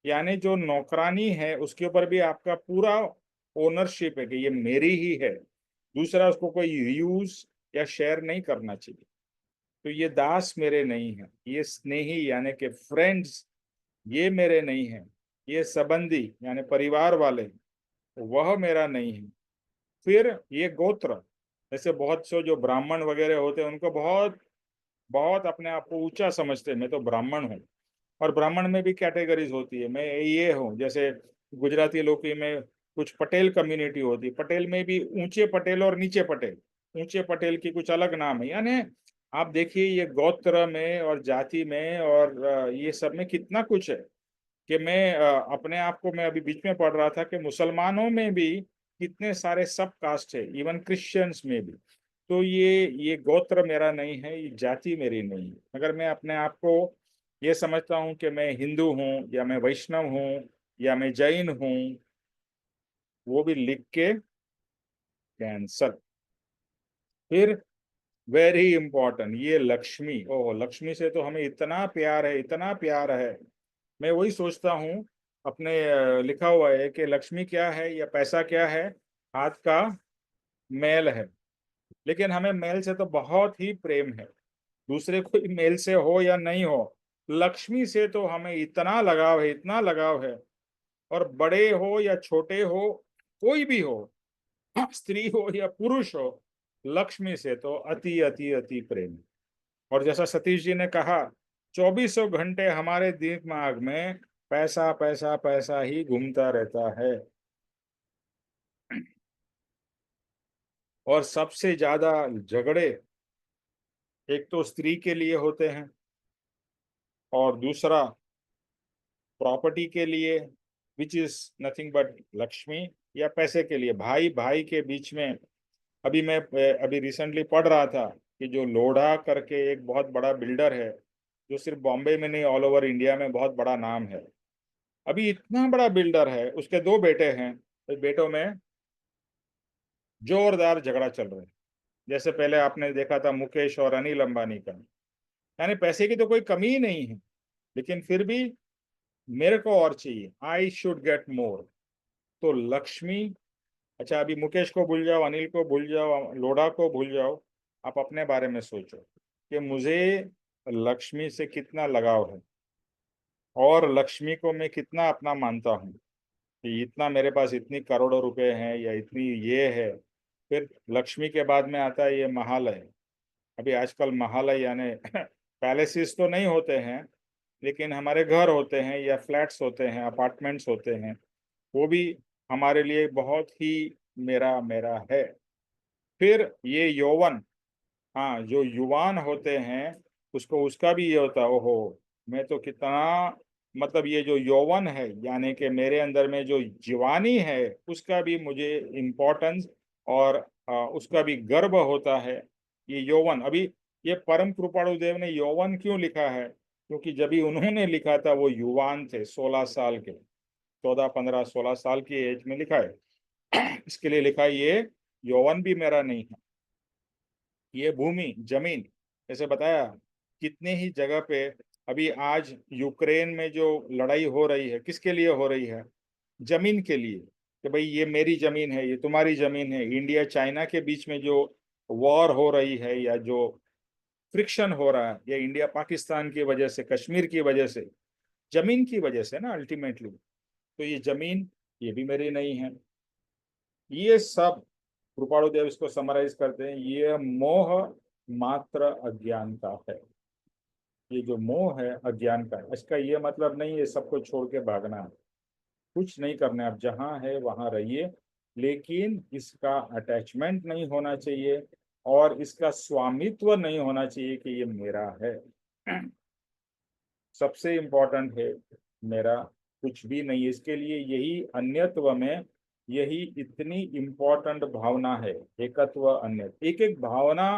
Speaker 1: यानी जो नौकरानी है उसके ऊपर भी आपका पूरा ओनरशिप है कि ये मेरी ही है, दूसरा उसको कोई यूज या शेयर नहीं करना चाहिए। तो ये दास मेरे नहीं है, ये स्नेही यानी कि फ्रेंड्स ये मेरे नहीं है, ये संबंधी यानी परिवार वाले वह मेरा नहीं है। फिर ये गोत्र, जैसे बहुत से जो ब्राह्मण वगैरह होते हैं उनको बहुत बहुत अपने आप को ऊंचा समझते हैं, मैं तो ब्राह्मण हूँ। और ब्राह्मण में भी कैटेगरीज होती है, मैं ये हूँ, जैसे गुजराती लोग में कुछ पटेल कम्युनिटी होती है, पटेल में भी ऊंचे पटेल और नीचे पटेल, ऊंचे पटेल की कुछ अलग नाम है। यानी आप देखिए ये गोत्र में और जाति में और ये सब में कितना कुछ है कि मैं अपने आप को, मैं अभी बीच में पढ़ रहा था कि मुसलमानों में भी कितने सारे सब कास्ट है, इवन क्रिश्चियंस में भी। तो ये गोत्र मेरा नहीं है, ये जाति मेरी नहीं है। अगर मैं अपने आप को ये समझता हूँ कि मैं हिंदू हूँ या मैं वैष्णव हूँ या मैं जैन हूँ, वो भी लिख के कैंसल। फिर वेरी इंपॉर्टेंट ये लक्ष्मी, ओह लक्ष्मी से तो हमें इतना प्यार है, इतना प्यार है। मैं वही सोचता हूँ अपने, लिखा हुआ है कि लक्ष्मी क्या है या पैसा क्या है, हाथ का मैल है। लेकिन हमें मैल से तो बहुत ही प्रेम है, दूसरे कोई मेल से हो या नहीं हो, लक्ष्मी से तो हमें इतना लगाव है, इतना लगाव है। और बड़े हो या छोटे हो, कोई भी हो, स्त्री हो या पुरुष हो, लक्ष्मी से तो अति अति अति प्रेम। और जैसा सतीश जी ने कहा, 2400 घंटे हमारे दिमाग में पैसा पैसा पैसा ही घूमता रहता है। और सबसे ज्यादा झगड़े एक तो स्त्री के लिए होते हैं, और दूसरा प्रॉपर्टी के लिए, which is nothing but Lakshmi, या पैसे के लिए भाई भाई के बीच में। अभी मैं अभी रिसेंटली पढ़ रहा था कि जो लोढ़ा करके एक बहुत बड़ा बिल्डर है, जो सिर्फ बॉम्बे में नहीं ऑल ओवर इंडिया में बहुत बड़ा नाम है, अभी इतना बड़ा बिल्डर है, उसके 2 बेटे हैं, तो बेटों में जोरदार झगड़ा चल रहा है। जैसे पहले आपने देखा था मुकेश और अनिल अंबानी का, यानी पैसे की तो कोई कमी ही नहीं है, लेकिन फिर भी मेरे को और चाहिए, आई शुड गेट मोर। तो लक्ष्मी, अच्छा अभी मुकेश को भूल जाओ, अनिल को भूल जाओ, लोढ़ा को भूल जाओ, आप अपने बारे में सोचो कि मुझे लक्ष्मी से कितना लगाव है, और लक्ष्मी को मैं कितना अपना मानता हूँ कि इतना मेरे पास इतनी करोड़ों रुपए हैं या इतनी ये है। फिर लक्ष्मी के बाद में आता है ये महालय। अभी आजकल महालय यानी पैलेसेस तो नहीं होते हैं, लेकिन हमारे घर होते हैं या फ्लैट्स होते हैं, अपार्टमेंट्स होते हैं, वो भी हमारे लिए बहुत ही मेरा मेरा है। फिर ये यौवन, हाँ जो युवान होते हैं उसको, उसका भी ये होता है, ओहो मैं तो कितना, मतलब ये जो यौवन है यानी कि मेरे अंदर में जो जीवानी है, उसका भी मुझे इम्पोर्टेंस और उसका भी गर्व होता है। ये यौवन, अभी ये परम कृपाणु देव ने यौवन क्यों लिखा है, क्योंकि जब भी उन्होंने लिखा था वो युवान थे, 16 साल के, 14 15 16 साल की एज में लिखा है। इसके लिए लिखा है ये यौवन भी मेरा नहीं है। ये भूमि जमीन, जैसे बताया कितने ही जगह पे, अभी आज यूक्रेन में जो लड़ाई हो रही है किसके लिए हो रही है, जमीन के लिए, कि भाई ये मेरी जमीन है, ये तुम्हारी जमीन है। इंडिया चाइना के बीच में जो वॉर हो रही है या जो फ्रिक्शन हो रहा है, या इंडिया पाकिस्तान की वजह से, कश्मीर की वजह से, जमीन की वजह से ना अल्टीमेटली। तो ये जमीन ये भी मेरी नहीं है। ये सब कृपाणु देव इसको समराइज करते हैं, ये मोह मात्र अज्ञान का है। ये जो मोह है अज्ञान का है, इसका ये मतलब नहीं है सबको छोड़ के भागना है, कुछ नहीं करना है, आप जहाँ है वहां रहिए, लेकिन इसका अटैचमेंट नहीं होना चाहिए और इसका स्वामित्व नहीं होना चाहिए कि ये मेरा है। सबसे इम्पोर्टेंट है मेरा कुछ भी नहीं, इसके लिए यही अन्यत्व में, यही इतनी इम्पोर्टेंट भावना है, एकत्व अन्यत्व। एक एक भावना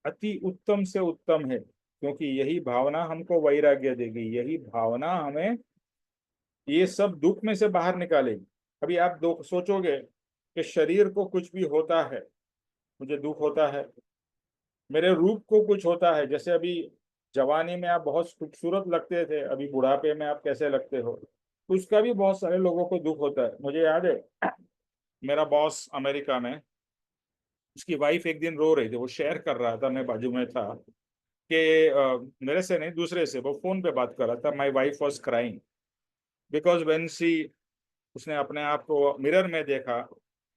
Speaker 1: अति उत्तम से उत्तम है, क्योंकि यही भावना हमको वैराग्य देगी, यही भावना हमें ये सब दुख में से बाहर निकालेगी। अभी आप दो सोचोगे कि शरीर को कुछ भी होता है, मुझे दुख होता है, मेरे रूप को कुछ होता है, जैसे अभी जवानी में आप बहुत खूबसूरत लगते थे, अभी बुढ़ापे में आप कैसे लगते हो, उसका भी बहुत सारे लोगों को दुख होता है। मुझे याद है, मेरा बॉस अमेरिका में, उसकी वाइफ एक दिन रो रही थी, वो शेयर कर रहा था, मैं बाजू में था, कि मेरे से नहीं, दूसरे से वो फोन पे बात कर रहा था। My wife was crying because when she, उसने अपने आप को मिरर में देखा,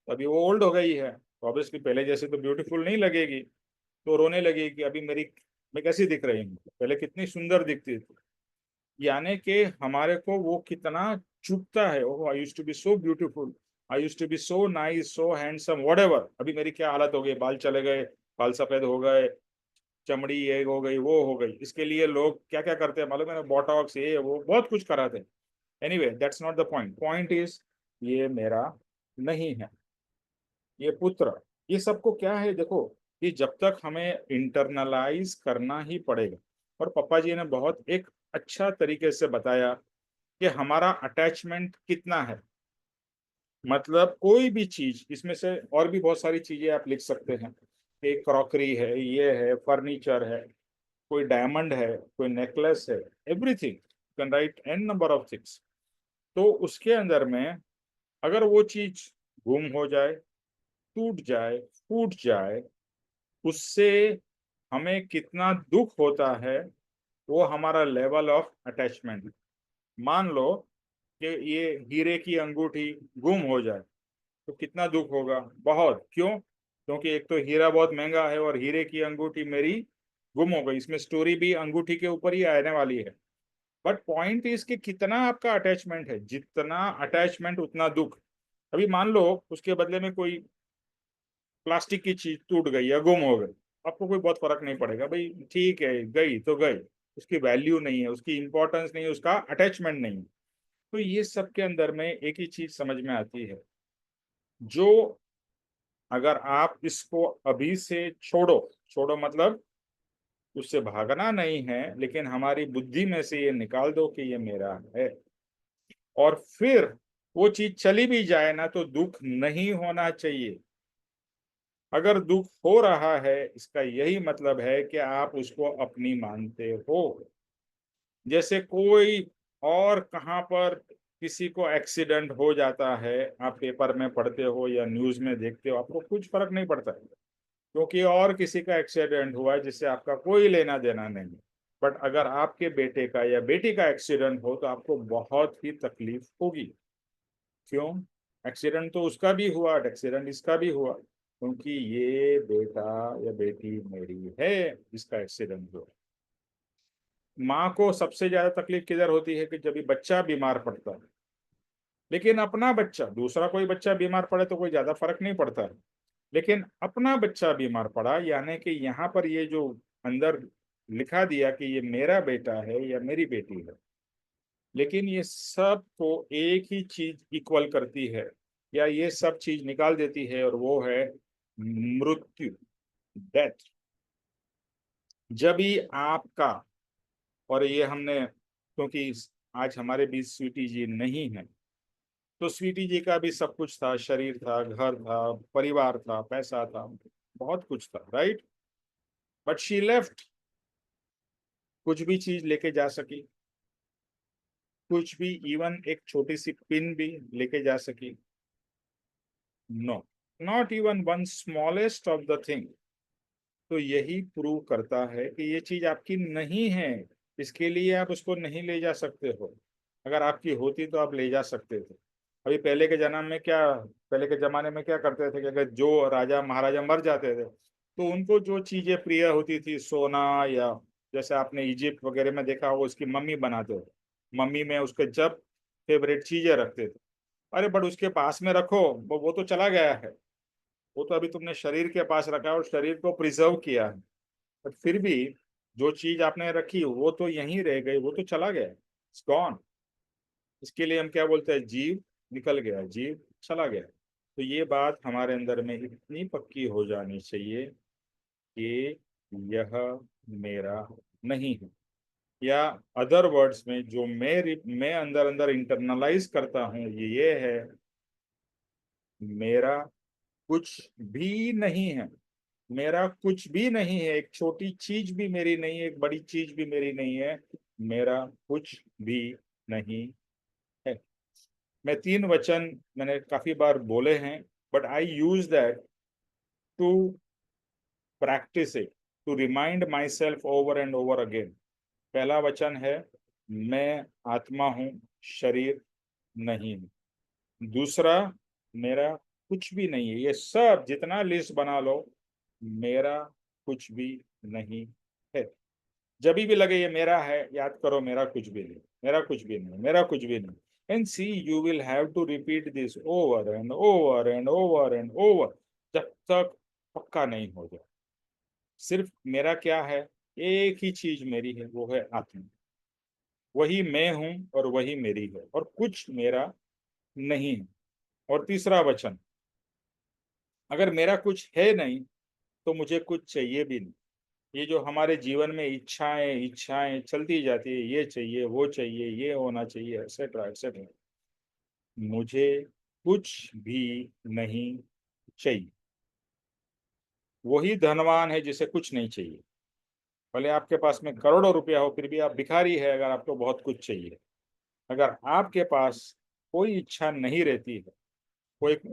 Speaker 1: अभी वो ओल्ड हो गई है, ऑब्वियसली पहले जैसे तो ब्यूटीफुल नहीं लगेगी, तो रोने लगी कि अभी मेरी, मैं कैसी दिख रही हूँ, पहले कितनी सुंदर दिखती थी। यानी कि हमारे को वो कितना चुभता है, oh I used to be so beautiful, I used to be so nice, so handsome, whatever, अभी मेरी क्या हालत हो गई, बाल चले गए, बाल सफेद हो गए, चमड़ी ये हो गई, वो हो गई। इसके लिए लोग क्या क्या करते हैं मालूम है, बोटॉक्स, ये वो बहुत कुछ कराते हैं। Anyway that's not the point, point is ये मेरा नहीं है, ये पुत्र, ये सबको क्या है देखो, कि जब तक हमें इंटरनलाइज करना ही पड़ेगा। और पापा जी ने बहुत एक अच्छा तरीके से बताया कि हमारा अटैचमेंट कितना है। मतलब कोई भी चीज इसमें से, और भी बहुत सारी चीजें आप लिख सकते हैं, कि क्रॉकरी है, ये है, फर्नीचर है, कोई डायमंड है, कोई नेकलेस है, everything can write an number of things. तो उसके अंदर में अगर वो चीज गुम हो जाए, टूट जाए, फूट जाए, उससे हमें कितना दुख होता है, वो हमारा लेवल ऑफ अटैचमेंट। मान लो कि ये हीरे की अंगूठी गुम हो जाए, तो कितना दुख होगा, बहुत। क्यों? क्योंकि एक तो हीरा बहुत महंगा है, और हीरे की अंगूठी मेरी गुम हो गई। इसमें स्टोरी भी अंगूठी के ऊपर ही आने वाली है। बट पॉइंट इज कि कितना आपका अटैचमेंट है, जितना अटैचमेंट उतना दुख। अभी मान लो उसके बदले में कोई प्लास्टिक की चीज टूट गई या गुम हो गई, आपको कोई बहुत फर्क नहीं पड़ेगा, भाई ठीक है, गई तो गई, उसकी वैल्यू नहीं है, उसकी इंपॉर्टेंस नहीं है, उसका अटैचमेंट नहीं है। तो ये सब के अंदर में एक ही चीज समझ में आती है, जो अगर आप इसको अभी से छोड़ो, छोड़ो मतलब उससे भागना नहीं है, लेकिन हमारी बुद्धि में से ये निकाल दो कि ये मेरा है, और फिर वो चीज चली भी जाए ना, तो दुख नहीं होना चाहिए। अगर दुख हो रहा है, इसका यही मतलब है कि आप उसको अपनी मानते हो। जैसे कोई और कहाँ पर किसी को एक्सीडेंट हो जाता है, आप पेपर में पढ़ते हो या न्यूज में देखते हो, आपको कुछ फर्क नहीं पड़ता है, क्योंकि और किसी का एक्सीडेंट हुआ है जिससे आपका कोई लेना देना नहीं। बट अगर आपके बेटे का या बेटी का एक्सीडेंट हो, तो आपको बहुत ही तकलीफ होगी। क्यों? एक्सीडेंट तो उसका भी हुआ, एक्सीडेंट इसका भी हुआ, क्योंकि ये बेटा या बेटी मेरी है जिसका एक्सीडेंट हुआ। माँ को सबसे ज्यादा तकलीफ किधर होती है, कि जब भी बच्चा बीमार पड़ता है। लेकिन अपना बच्चा, दूसरा कोई बच्चा बीमार पड़े तो कोई ज्यादा फर्क नहीं पड़ता है, लेकिन अपना बच्चा बीमार पड़ा, यानी कि यहाँ पर ये जो अंदर लिखा दिया कि ये मेरा बेटा है या मेरी बेटी है, लेकिन ये सब को एक ही चीज इक्वल करती है, या ये सब चीज निकाल देती है, और वो है मृत्यु, डेथ। जब भी आपका, और ये हमने, क्योंकि आज हमारे बीच स्वीटी जी नहीं है, तो स्वीटी जी का भी सब कुछ था, शरीर था, घर था, परिवार था, पैसा था, बहुत कुछ था, राइट? But she left. कुछ भी चीज लेके जा सकी, कुछ भी, इवन एक छोटी सी पिन भी लेके जा सकी? No, not even one smallest of the thing. तो यही प्रूव करता है कि ये चीज आपकी नहीं है, इसके लिए आप उसको नहीं ले जा सकते हो। अगर आपकी होती तो आप ले जा सकते थे। अभी पहले के जन्म में क्या, पहले के जमाने में क्या करते थे कि अगर जो राजा महाराजा मर जाते थे, तो उनको जो चीजें प्रिय होती थी, सोना, या जैसे आपने इजिप्ट वगैरह में देखा हो, उसकी मम्मी बनाते थे, मम्मी में उसके जब फेवरेट चीजें रखते थे। अरे बट उसके पास में रखो, वो तो चला गया है, वो तो अभी तुमने शरीर के पास रखा है और शरीर को प्रिजर्व किया है, बट फिर भी जो चीज आपने रखी वो तो यहीं रह गई, वो तो चला गया, इट्स गॉन। इसके लिए हम क्या बोलते हैं, जीव निकल गया, जीव चला गया। तो ये बात हमारे अंदर में इतनी पक्की हो जानी चाहिए कि यह मेरा नहीं है, या अदर वर्ड्स में जो मैं अंदर अंदर इंटरनलाइज करता हूँ, ये है, मेरा कुछ भी नहीं है। मेरा कुछ भी नहीं है, एक छोटी चीज भी मेरी नहीं है, एक बड़ी चीज भी मेरी नहीं है, मेरा कुछ भी नहीं है। मैं तीन वचन मैंने काफी बार बोले हैं, but I use that to practice it, to remind myself over and over again. पहला वचन है, मैं आत्मा हूं, शरीर नहीं हूं। दूसरा, मेरा कुछ भी नहीं है, ये सब जितना लिस्ट बना लो, मेरा कुछ भी नहीं है। जब भी लगे ये मेरा है, याद करो मेरा कुछ भी नहीं, मेरा कुछ भी नहीं, मेरा कुछ भी नहीं। And see you will have to repeat this over and over and over and over, जब तक पक्का नहीं हो जाए। सिर्फ मेरा क्या है, एक ही चीज मेरी है, वो है आत्मा। वही मैं हूं और वही मेरी है, और कुछ मेरा नहीं है। और तीसरा वचन, अगर मेरा कुछ है नहीं तो मुझे कुछ चाहिए भी नहीं। ये जो हमारे जीवन में इच्छाएं इच्छाएं चलती जाती है, ये चाहिए वो चाहिए ये होना चाहिए एक्सेट्रा एक्सेट्रा, मुझे कुछ भी नहीं चाहिए। वही धनवान है जिसे कुछ नहीं चाहिए। भले आपके पास में करोड़ों रुपया हो, फिर भी आप भिखारी है अगर आपको बहुत कुछ चाहिए। अगर आपके पास कोई इच्छा नहीं रहती है, वो एक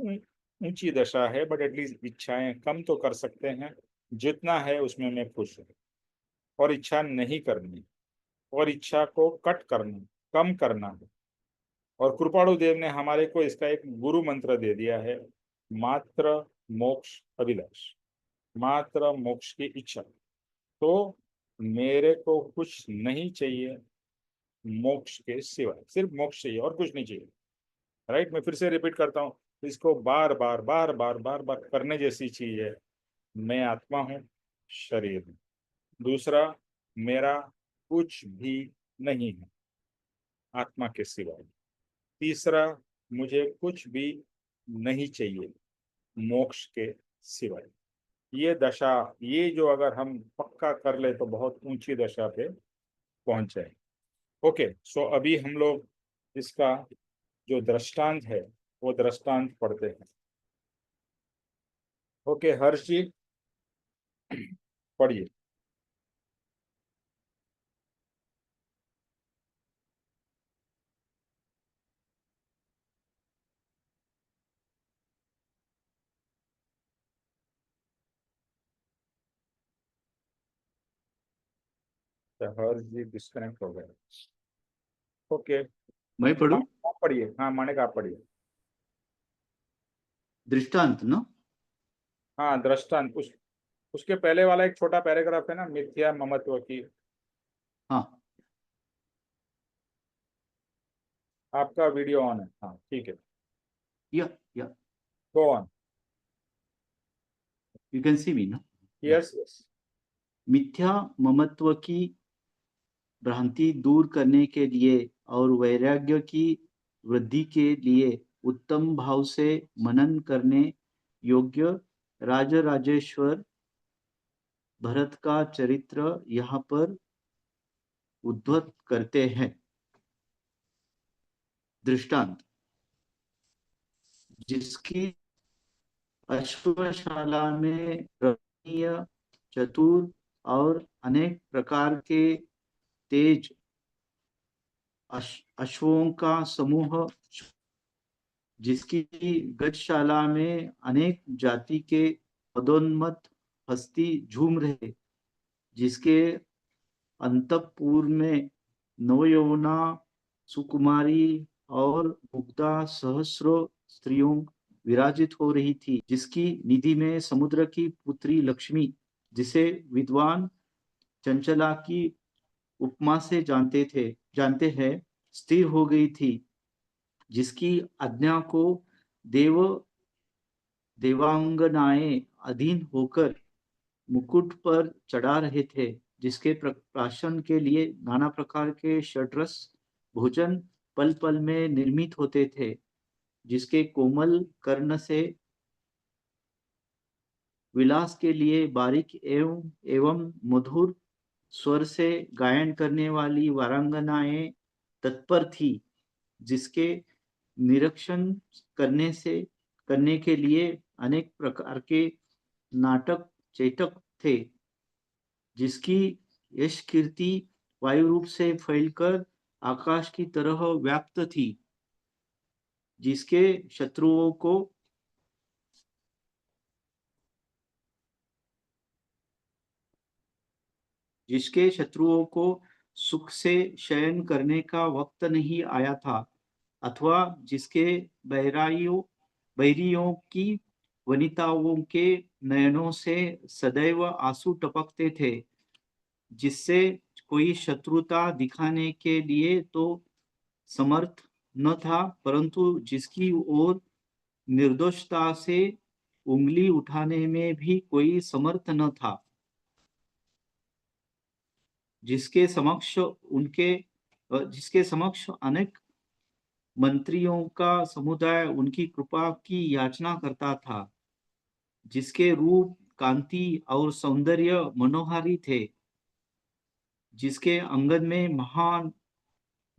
Speaker 1: ऊंची दशा है, बट एटलीस्ट इच्छाएं कम तो कर सकते हैं। जितना है उसमें मैं खुश हूँ। और इच्छा नहीं करनी, और इच्छा को कट करना, कम करना है। और कृपाणु देव ने हमारे को इसका एक गुरु मंत्र दे दिया है, मात्र मोक्ष अभिलाष, मात्र मोक्ष की इच्छा। तो मेरे को कुछ नहीं चाहिए मोक्ष के सिवाय, सिर्फ मोक्ष चाहिए और कुछ नहीं चाहिए। राइट, मैं फिर से रिपीट करता हूँ, इसको बार बार बार बार बार बार करने जैसी चीज है। मैं आत्मा हूँ, शरीर हूँ। दूसरा, मेरा कुछ भी नहीं है आत्मा के सिवाय। तीसरा, मुझे कुछ भी नहीं चाहिए मोक्ष के सिवाय। ये दशा, ये जो अगर हम पक्का कर ले तो बहुत ऊंची दशा पे पहुंच जाए। ओके, सो अभी हम लोग इसका जो दृष्टांत है वो दृष्टांत पढ़ते हैं। ओके हर्ष जी, पढ़िए। तो हर्ष जी डिस्कनेक्ट हो गए। ओके,
Speaker 3: मैं पढ़ू?
Speaker 1: आप पढ़िए। हाँ मानिक आप पढ़िए।
Speaker 3: दृष्टांत ना?
Speaker 1: हाँ दृष्टांत, उसके पहले वाला एक छोटा पैराग्राफ है ना, मिथ्या ममत्व की।
Speaker 3: हाँ,
Speaker 1: आपका वीडियो ऑन है, हाँ ठीक है,
Speaker 3: yeah yeah
Speaker 1: go on.
Speaker 3: You can see me ना? Yeah,
Speaker 1: yes yes.
Speaker 3: मिथ्या ममत्व की भ्रांति दूर करने के लिए और वैराग्य की वृद्धि के लिए उत्तम भाव से मनन करने योग्य राजराजेश्वर भरत का चरित्र यहाँ पर उद्धृत करते हैं। दृष्टांत, जिसकी अश्वशाला में रमणीय, चतुर और अनेक प्रकार के तेज अश्वों का समूह, जिसकी गजशाला में अनेक जाति के पदोन्मत्त हस्ती झूम रहे, जिसके अंतःपुर में नवयौवना सुकुमारी और मुग्धा सहस्रों स्त्रियों विराजित हो रही थी, जिसकी निधि में समुद्र की पुत्री लक्ष्मी, जिसे विद्वान चंचला की उपमा से जानते हैं, स्थिर हो गई थी, जिसकी आज्ञा को देव देवांगनाएं अधीन होकर मुकुट पर चढ़ा रहे थे, जिसके प्राशन के लिए नाना प्रकार के षड्रस भोजन पल पल में निर्मित होते थे, जिसके कोमल कर्ण से विलास के लिए बारीक एवं एवं मधुर स्वर से गायन करने वाली वारांगनाएं तत्पर थी, जिसके निरीक्षण करने के लिए अनेक प्रकार के नाटक चेटक थे, जिसकी यश कीर्ति वायु रूप से फैलकर आकाश की तरह व्याप्त थी, जिसके शत्रुओं को जिसके शत्रुओं को सुख से शयन करने का वक्त नहीं आया था, अथवा जिसके बैरियों की वनिताओं के नयनों से सदैव आंसू टपकते थे, जिससे कोई शत्रुता दिखाने के लिए तो समर्थ न था, परंतु जिसकी ओर निर्दोषता से उंगली उठाने में भी कोई समर्थ न था, जिसके समक्ष अनेक मंत्रियों का समुदाय उनकी कृपा की याचना करता था, जिसके रूप, कांति और सौंदर्य मनोहारी थे, जिसके अंगन में महान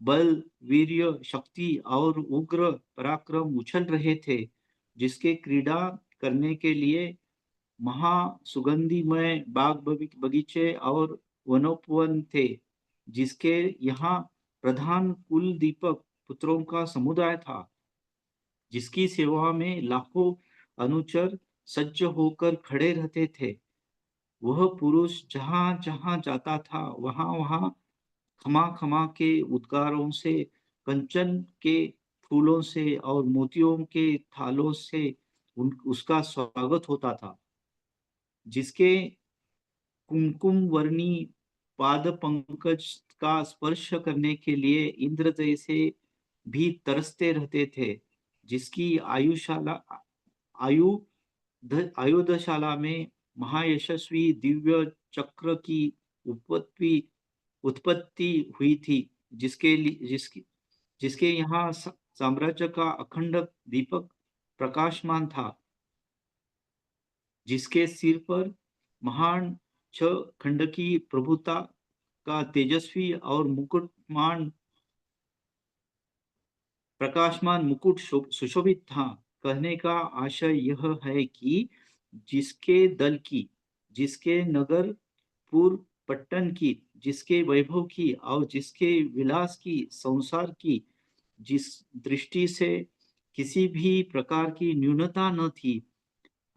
Speaker 3: बल, वीर्य, शक्ति और उग्र पराक्रम उछल रहे थे, जिसके क्रीड़ा करने के लिए महासुगंधिमय बाग बगीचे और वनोपवन थे, जिसके यहाँ प्रधान कुल दीपक पुत्रों का समुदाय था, जिसकी सेवा में लाखों अनुचर सज्ज होकर खड़े रहते थे। वह पुरुष जहां जहां जाता था, वहां वहां खमा खमा के उद्गारों से, कंचन के फूलों से और मोतियों के थालों से उसका स्वागत होता था, जिसके कुमकुम वर्णी पाद पंकज का स्पर्श करने के लिए इंद्र जैसे भी तरसते रहते थे, जिसकी आयु आयुधशाला में महायशस्वी दिव्य चक्र की उत्पत्ति उत्पत्ति हुई थी, जिसके यहाँ साम्राज्य का अखंड दीपक प्रकाशमान था, जिसके सिर पर महान छ खंड की प्रभुता का तेजस्वी और प्रकाशमान मुकुट सुशोभित था। कहने का आशय यह है कि जिसके दल की, जिसके नगर पूर्व पट्टन की, जिसके वैभव की और जिसके विलास की, संसार की जिस दृष्टि से किसी भी प्रकार की न्यूनता न थी,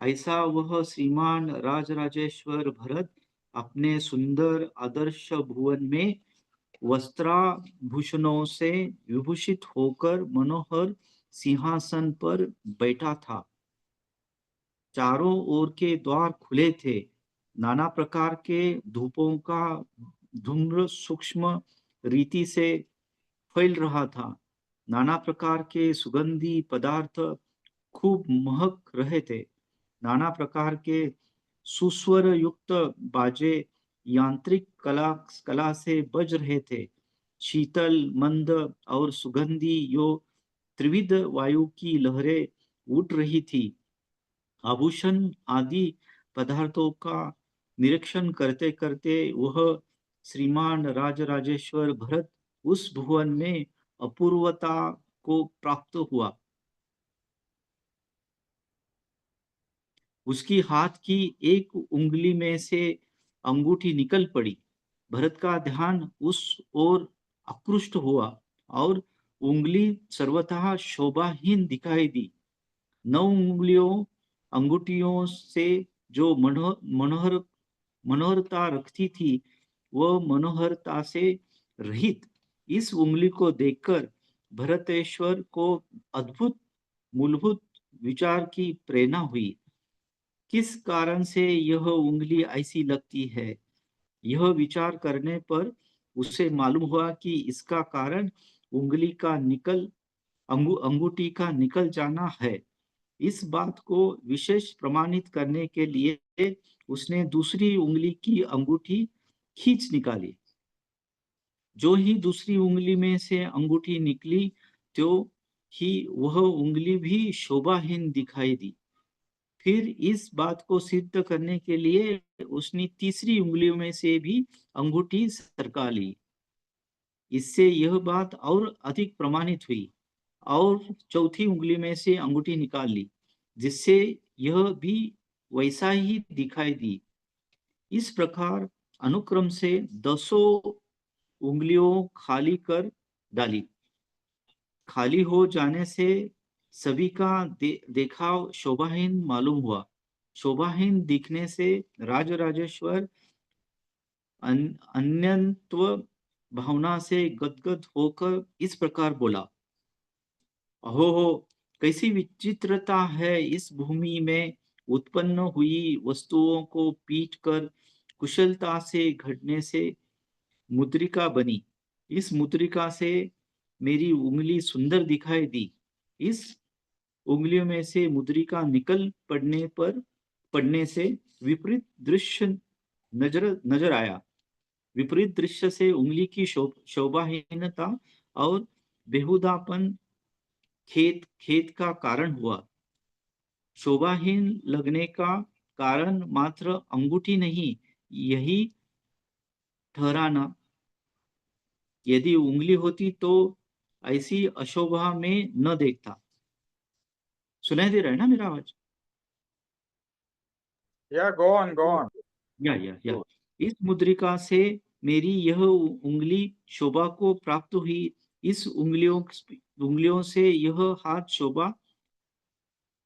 Speaker 3: ऐसा वह श्रीमान राजराजेश्वर भरत अपने सुंदर आदर्श भुवन में वस्त्राभूषणों से विभूषित होकर मनोहर सिंहासन पर बैठा था। चारों ओर के द्वार खुले थे, नाना प्रकार के धूपों का धूम्र सूक्ष्म रीति से फैल रहा था, नाना प्रकार के सुगंधी पदार्थ खूब महक रहे थे, नाना प्रकार के सुस्वर युक्त बाजे यांत्रिक कला से बज रहे थे, शीतल, मंद और सुगंधी यो त्रिविध वायु की लहरें उठ रही थी। आभूषण आदि पदार्थों का निरीक्षण करते करते वह श्रीमान राजराजेश्वर भरत उस भुवन में अपूर्वता को प्राप्त हुआ। उसकी हाथ की एक उंगली में से अंगूठी निकल पड़ी। भरत का ध्यान उस ओर आकृष्ट हुआ और उंगली सर्वथा शोभाहीन दिखाई दी। 9 उंगलियों अंगूठियों से जो मनोहरता रखती थी, वह मनोहरता से रहित इस उंगली को देखकर भरतेश्वर को अद्भुत मूलभूत विचार की प्रेरणा हुई। किस कारण से यह उंगली ऐसी लगती है? यह विचार करने पर उसे मालूम हुआ कि इसका कारण उंगली का अंगूठी का निकल जाना है। इस बात को विशेष प्रमाणित करने के लिए उसने दूसरी उंगली की अंगूठी खींच निकाली। जो ही दूसरी उंगली में से अंगूठी निकली, तो ही वह उंगली भी शोभाहीन दिखाई दी। फिर इस बात को सिद्ध करने के लिए उसने तीसरी उंगलियों में से भी अंगूठी सरका ली। इससे यह बात और अधिक प्रमाणित हुई और चौथी उंगली में से अंगूठी निकाल ली, जिससे यह भी वैसा ही दिखाई दी। इस प्रकार अनुक्रम से 10 उंगलियों खाली कर डाली। खाली हो जाने से सभी का देखाव शोभाहीन मालूम हुआ। शोभाहीन दिखने से राजराजेश्वर अन्यत्व भावना से गदगद होकर इस प्रकार बोला, अहो हो, कैसी विचित्रता है इस भूमि में उत्पन्न हुई वस्तुओं को पीट कर कुशलता से घड़ने से मुद्रिका बनी। इस मुद्रिका से मेरी उंगली सुंदर दिखाई दी। इस उंगलियों में से मुद्रिका निकल पड़ने से विपरीत दृश्य नजर आया। विपरीत दृश्य से उंगली की शोभाहीनता और बेहुदापन खेत खेत का कारण हुआ। शोभाहीन लगने का कारण मात्र अंगूठी नहीं, यही ठहराना। यदि उंगली होती तो ऐसी अशोभा में न देखता। सुनाई दे रहा है ना मेरा आवाज?
Speaker 1: या गो ऑन गो ऑन।
Speaker 3: या इस मुद्रिका से मेरी यह उंगली शोभा को प्राप्त हुई। इस उंगलियों से यह हाथ शोभा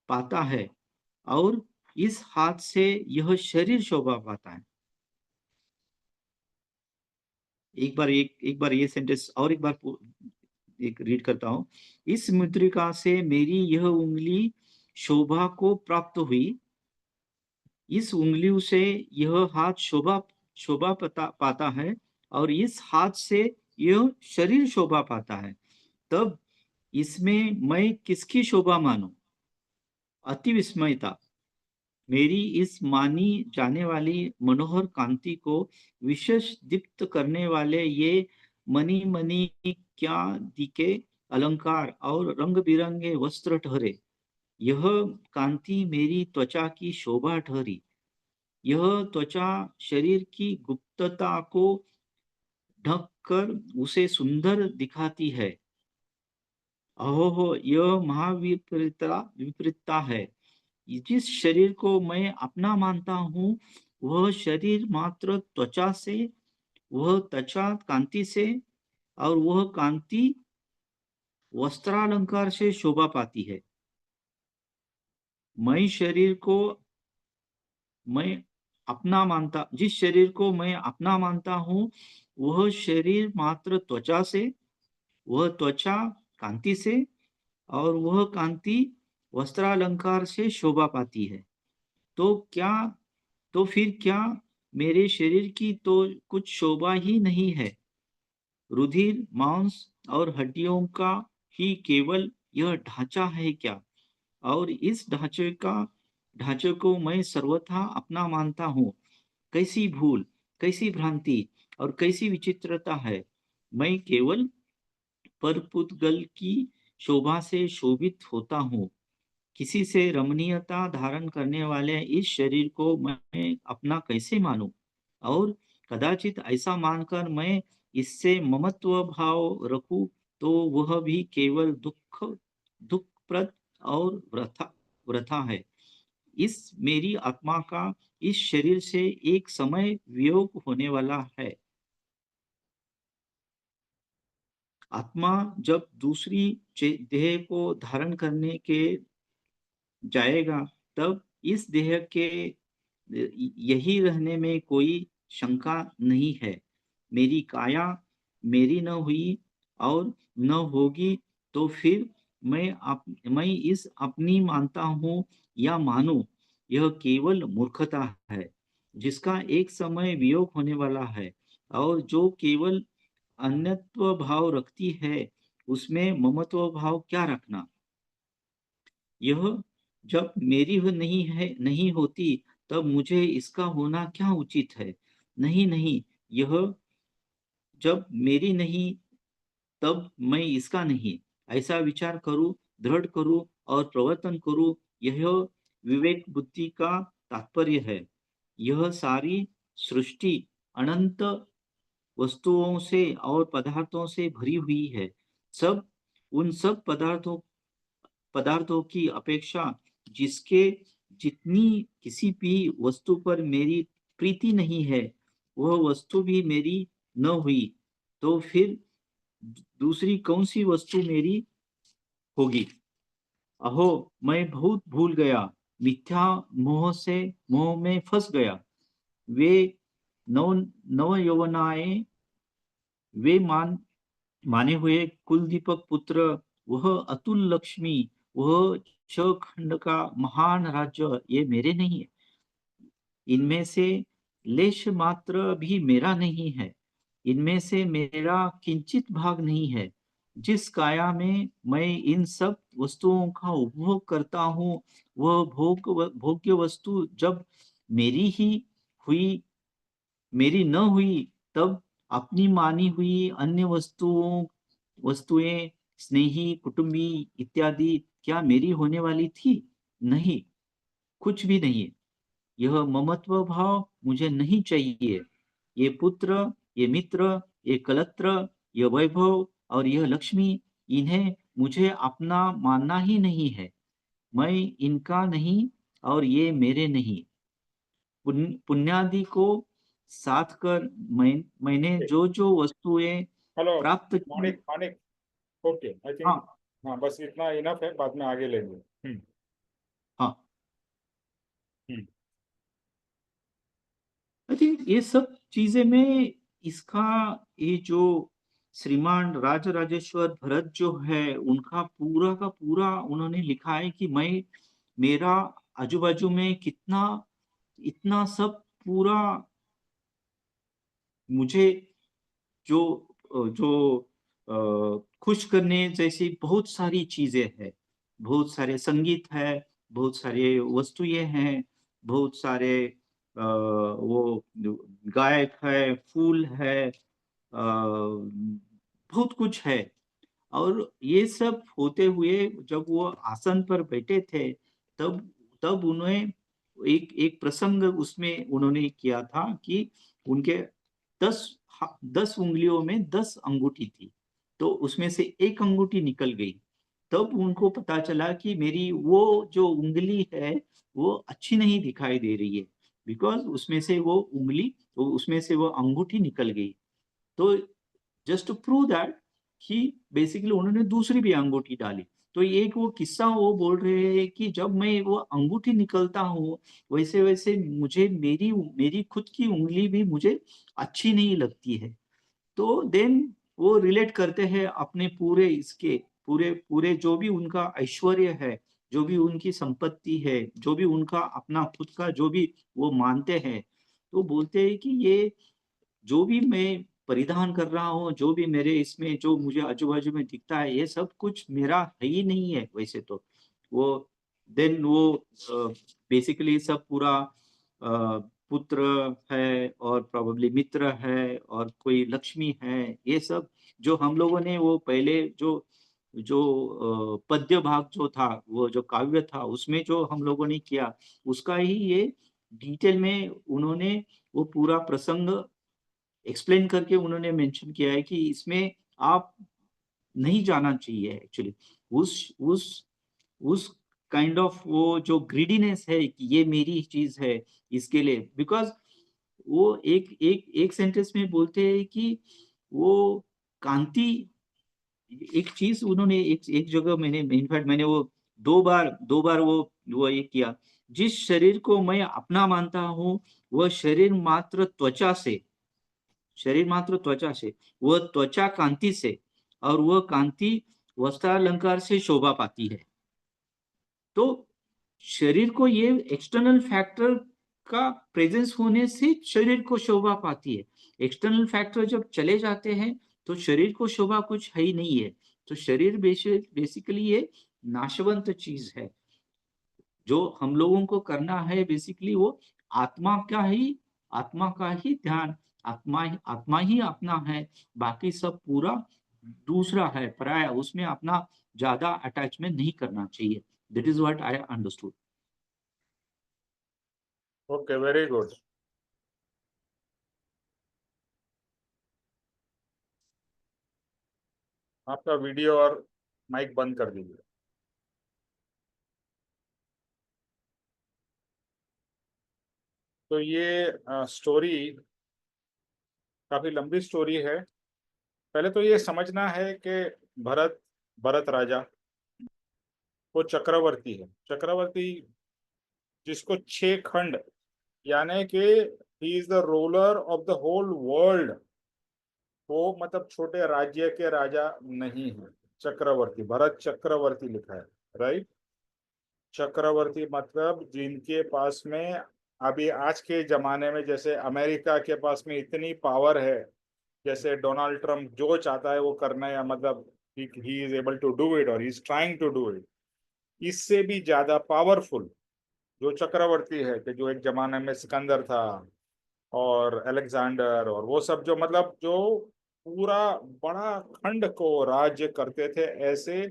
Speaker 3: पाता है और इस हाथ से यह शरीर शोभा पाता है। एक बार ये सेंटेंस और एक बार एक रीड करता हूं। इस मुद्रिका से मेरी यह उंगली शोभा को प्राप्त हुई। इस उंगलियों से यह हाथ शोभा पाता है और इस हाथ से यह शरीर शोभा पाता है। तब इसमें मैं किसकी शोभा मानूं? अति विस्मयता। मेरी इस मानी जाने वाली मनोहर कांति को विशेष दीप्त करने वाले ये मनी मनी क्या दिखे अलंकार और रंग बिरंगे वस्त्र ठहरे। यह कांति मेरी त्वचा की शोभा ठहरी। यह त्वचा शरीर की गुप्तता को ढक कर उसे सुंदर दिखाती है। अहो हो, यह विपरीतता है। जिस शरीर को मैं अपना मानता हूँ, वह शरीर मात्र त्वचा से, वह त्वचा कांति से और वह कांति वस्त्रालंकार से शोभा पाती है। जिस शरीर को मैं अपना मानता हूँ, वह शरीर मात्र त्वचा से, वह त्वचा कांति से और वह कांति वस्त्रालंकार से शोभा पाती है। तो फिर क्या मेरे शरीर की तो कुछ शोभा ही नहीं है? रुधिर, मांस और हड्डियों का ही केवल यह ढांचा है क्या? और इस ढांचे को मैं सर्वथा अपना मानता हूँ। कैसी भूल, कैसी भ्रांति और कैसी विचित्रता है। मैं केवल परपुतगल की शोभा से शोभित होता हूँ। किसी से रमणीयता धारण करने वाले इस शरीर को मैं अपना कैसे मानूं? और कदाचित ऐसा मानकर मैं इससे ममत्व भाव रखूं तो वह भी केवल दुखप्रद और वृथा है। इस मेरी आत्मा का इस शरीर से एक समय वियोग होने वाला है। आत्मा जब दूसरी देह को धारण करने के जाएगा, तब इस देह के यही रहने में कोई शंका नहीं है। मेरी काया मेरी न हुई और न होगी तो फिर मैं इस अपनी मानता हूँ या मानूं, यह केवल मूर्खता है जिसका एक समय वियोग होने वाला है और जो केवल अन्यत्व भाव रखती है, उसमें ममत्व भाव क्या रखना। यह जब मेरी नहीं होती, तब मुझे इसका होना क्या उचित है? नहीं नहीं, यह जब मेरी नहीं, तब मैं इसका नहीं। ऐसा विचार करूं, दृढ़ करूं और प्रवर्तन करूं, यह विवेक बुद्धि का तात्पर्य है। यह सारी सृष्टि अनंत वस्तुओं से और पदार्थों से भरी हुई है। सब उन सब पदार्थों की अपेक्षा जिसके जितनी किसी भी वस्तु पर मेरी प्रीति नहीं है, वह वस्तु भी मेरी न हुई, तो फिर दूसरी कौन सी वस्तु मेरी होगी। अहो, मैं बहुत भूल गया, मिथ्या मोह में फंस गया। वे नव नव यौवनाएं, वे माने हुए कुल दीपक पुत्र, वह अतुल लक्ष्मी, वह खंड का महान राज्य, ये मेरे नहीं है। इनमें से लेश मात्र भी मेरा नहीं है, इनमें से मेरा किंचित भाग नहीं है। जिस काया में मैं इन सब वस्तुओं का उपभोग करता हूँ, वह भोग्य वस्तु जब मेरी ही हुई मेरी न हुई, तब अपनी मानी हुई अन्य वस्तुएं, स्नेही, कुटुंबी इत्यादि क्या मेरी होने वाली थी? नहीं, कुछ भी नहीं। यह ममत्व भाव मुझे नहीं चाहिए। ये पुत्र, ये मित्र, ये कलत्र, ये वैभव और यह लक्ष्मी, इन्हें मुझे अपना मानना ही नहीं है। मैं इनका नहीं और ये मेरे नहीं। पुण्यादि को साथ कर मैंने जो जो वस्तुएं
Speaker 1: हेलो
Speaker 3: प्राप्त की।
Speaker 1: Manik, Manik, okay, I think
Speaker 3: हाँ,
Speaker 1: हाँ, बस इतना इनफ है, बाद में आगे लेंगे।
Speaker 3: हाँ,
Speaker 1: हम्म।
Speaker 3: आई थिंक ये सब चीजें में इसका, ये जो श्रीमान राजराजेश्वर भरत जो है, उनका पूरा का पूरा उन्होंने लिखा है कि मैं, मेरा आजू बाजू में कितना, इतना सब पूरा मुझे जो जो खुश करने जैसी बहुत सारी चीजें हैं, बहुत सारे संगीत है, बहुत सारे वस्तुएं हैं, बहुत सारे वो गायक है, फूल है, बहुत कुछ है। और ये सब होते हुए जब वो आसन पर बैठे थे, तब तब उन्हें एक प्रसंग उसमें उन्होंने किया था कि उनके 10 10 उंगलियों में 10 अंगूठी थी, तो उसमें से एक अंगूठी निकल गई। तब उनको पता चला कि मेरी वो जो उंगली है, वो अच्छी नहीं दिखाई दे रही है, बिकॉज उसमें से वो उंगली, उसमें से वो अंगूठी निकल गई। तो जस्ट टू प्रूव दैट कि बेसिकली उन्होंने दूसरी भी अंगूठी डाली। तो एक वो किस्सा वो बोल रहे हैं कि जब मैं वो अंगूठी निकलता हूँ, वैसे वैसे मुझे मेरी मेरी खुद की उंगली भी मुझे अच्छी नहीं लगती है। तो देन वो रिलेट करते हैं अपने पूरे इसके, पूरे पूरे जो भी उनका ऐश्वर्य है, जो भी उनकी संपत्ति है, जो भी उनका अपना खुद का जो भी वो मानते हैं, तो बोलते हैं कि ये जो भी मैं परिधान कर रहा हूँ, जो भी मेरे इसमें जो मुझे आजू बाजू में दिखता है, ये सब कुछ मेरा है ही नहीं है वैसे तो। वो देन वो बेसिकली सब पूरा पुत्र है और प्रोबेबली मित्र है और कोई लक्ष्मी है, ये सब जो हम लोगों ने वो पहले जो जो पद्य भाग जो था, वो जो काव्य था, उसमें जो हम लोगों ने किया, उसका ही ये डिटेल में उन्होंने वो पूरा प्रसंग एक्सप्लेन करके उन्होंने मेंशन किया है कि इसमें आप नहीं जाना चाहिए एक्चुअली उस उस काइंड ऑफ वो जो ग्रीडीनेस है कि ये मेरी चीज है, इसके लिए। बिकॉज वो एक सेंटेंस में बोलते हैं कि वो कांति, एक चीज उन्होंने एक जगह मैंने इनफैक्ट मैंने वो दो बार वो ये किया, जिस शरीर को मैं अपना मानता हूँ, वह शरीर मात्र त्वचा से, वह त्वचा कांति से, और वह कांति वस्त्रालंकार से शोभा पाती है। तो शरीर को ये एक्सटर्नल फैक्टर का प्रेजेंस होने से शरीर को शोभा पाती है। एक्सटर्नल फैक्टर जब चले जाते हैं, तो शरीर को शोभा कुछ है ही नहीं है। तो शरीर बेसिकली ये नाशवंत चीज है। जो हम लोगों को करना है बेसिकली वो आत्मा का ही ध्यान, आत्मा ही अपना है, बाकी सब पूरा दूसरा है, पराया, उसमें अपना ज्यादा अटैचमेंट नहीं करना चाहिए। That is what I understood.
Speaker 1: Okay, very good. आपका वीडियो और माइक बंद कर दीजिए। तो ये स्टोरी काफी लंबी स्टोरी है। पहले तो ये समझना है कि भरत भरत राजा वो चक्रवर्ती है। चक्रवर्ती जिसको 6 खंड, यानी कि he is the ruler of the whole world. वो मतलब छोटे राज्य के राजा नहीं है। चक्रवर्ती, भरत चक्रवर्ती लिखा है, राइट। चक्रवर्ती मतलब जिनके पास में अभी आज के जमाने में जैसे अमेरिका के पास में इतनी पावर है, जैसे डोनाल्ड ट्रम्प जो चाहता है वो करना है, मतलब he is able to do it और he is trying to do it. इससे भी ज्यादा पावरफुल जो चक्रवर्ती है, कि जो एक जमाने में सिकंदर था और अलेक्जेंडर और वो सब, जो मतलब जो पूरा बड़ा खंड को राज्य करते थे, ऐसे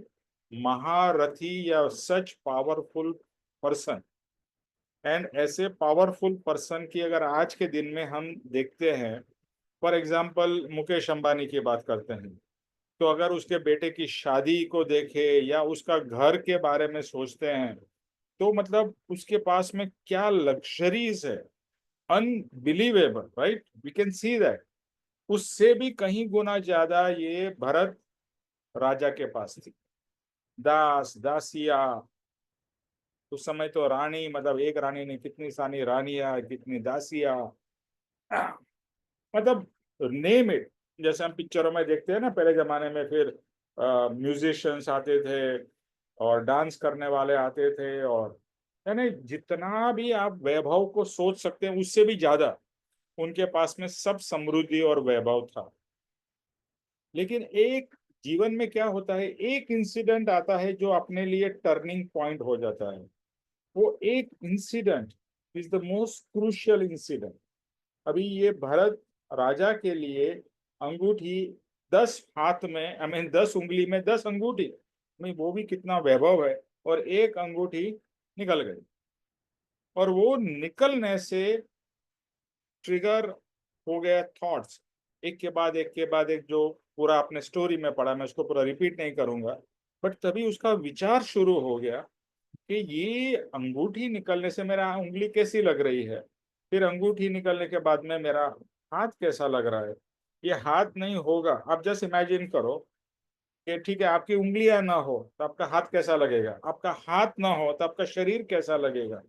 Speaker 1: महारथी या सच पावरफुल पर्सन। एंड ऐसे पावरफुल पर्सन की अगर आज के दिन में हम देखते हैं, फॉर एग्जाम्पल मुकेश अंबानी की बात करते हैं, तो अगर उसके बेटे की शादी को देखे या उसका घर के बारे में सोचते हैं, तो मतलब उसके पास में क्या लग्जरीज है, unbelievable, right. We can see that. उससे भी कहीं गुना ज्यादा ये भरत राजा के पास थी। दास दासिया, उस समय तो रानी, मतलब एक रानी नहीं, कितनी सारी रानियां, कितनी दासियां, मतलब नेम इट। जैसे हम पिक्चरों में देखते हैं ना पहले जमाने में, फिर म्यूजिशियंस आते थे और डांस करने वाले आते थे, और यानी जितना भी आप वैभव को सोच सकते हैं उससे भी ज्यादा उनके पास में सब समृद्धि और वैभव था। लेकिन एक जीवन में क्या होता है, एक इंसिडेंट आता है जो अपने लिए टर्निंग पॉइंट हो जाता है। वो एक incident is the most crucial incident. अभी ये भरत राजा के लिए अंगूठी 10 हाथ में, आई मीन 10 उंगली में 10 अंगूठी, नहीं वो भी कितना वैभव है, और एक अंगूठी निकल गई। और वो निकलने से ट्रिगर हो गया थॉट्स, एक के बाद एक के बाद एक, जो पूरा अपने स्टोरी में पढ़ा, मैं उसको पूरा रिपीट नहीं करूंगा। बट तभी उसका विचार शुरू हो गया कि ये अंगूठी निकलने से मेरा उंगली कैसी लग रही है, फिर अंगूठी निकलने के बाद में मेरा हाथ कैसा लग रहा है। ये हाथ नहीं होगा। आप जस्ट इमेजिन करो कि ठीक है, आपकी उंगलियां ना हो तो आपका हाथ कैसा लगेगा, आपका हाथ ना हो तो आपका शरीर कैसा लगेगा।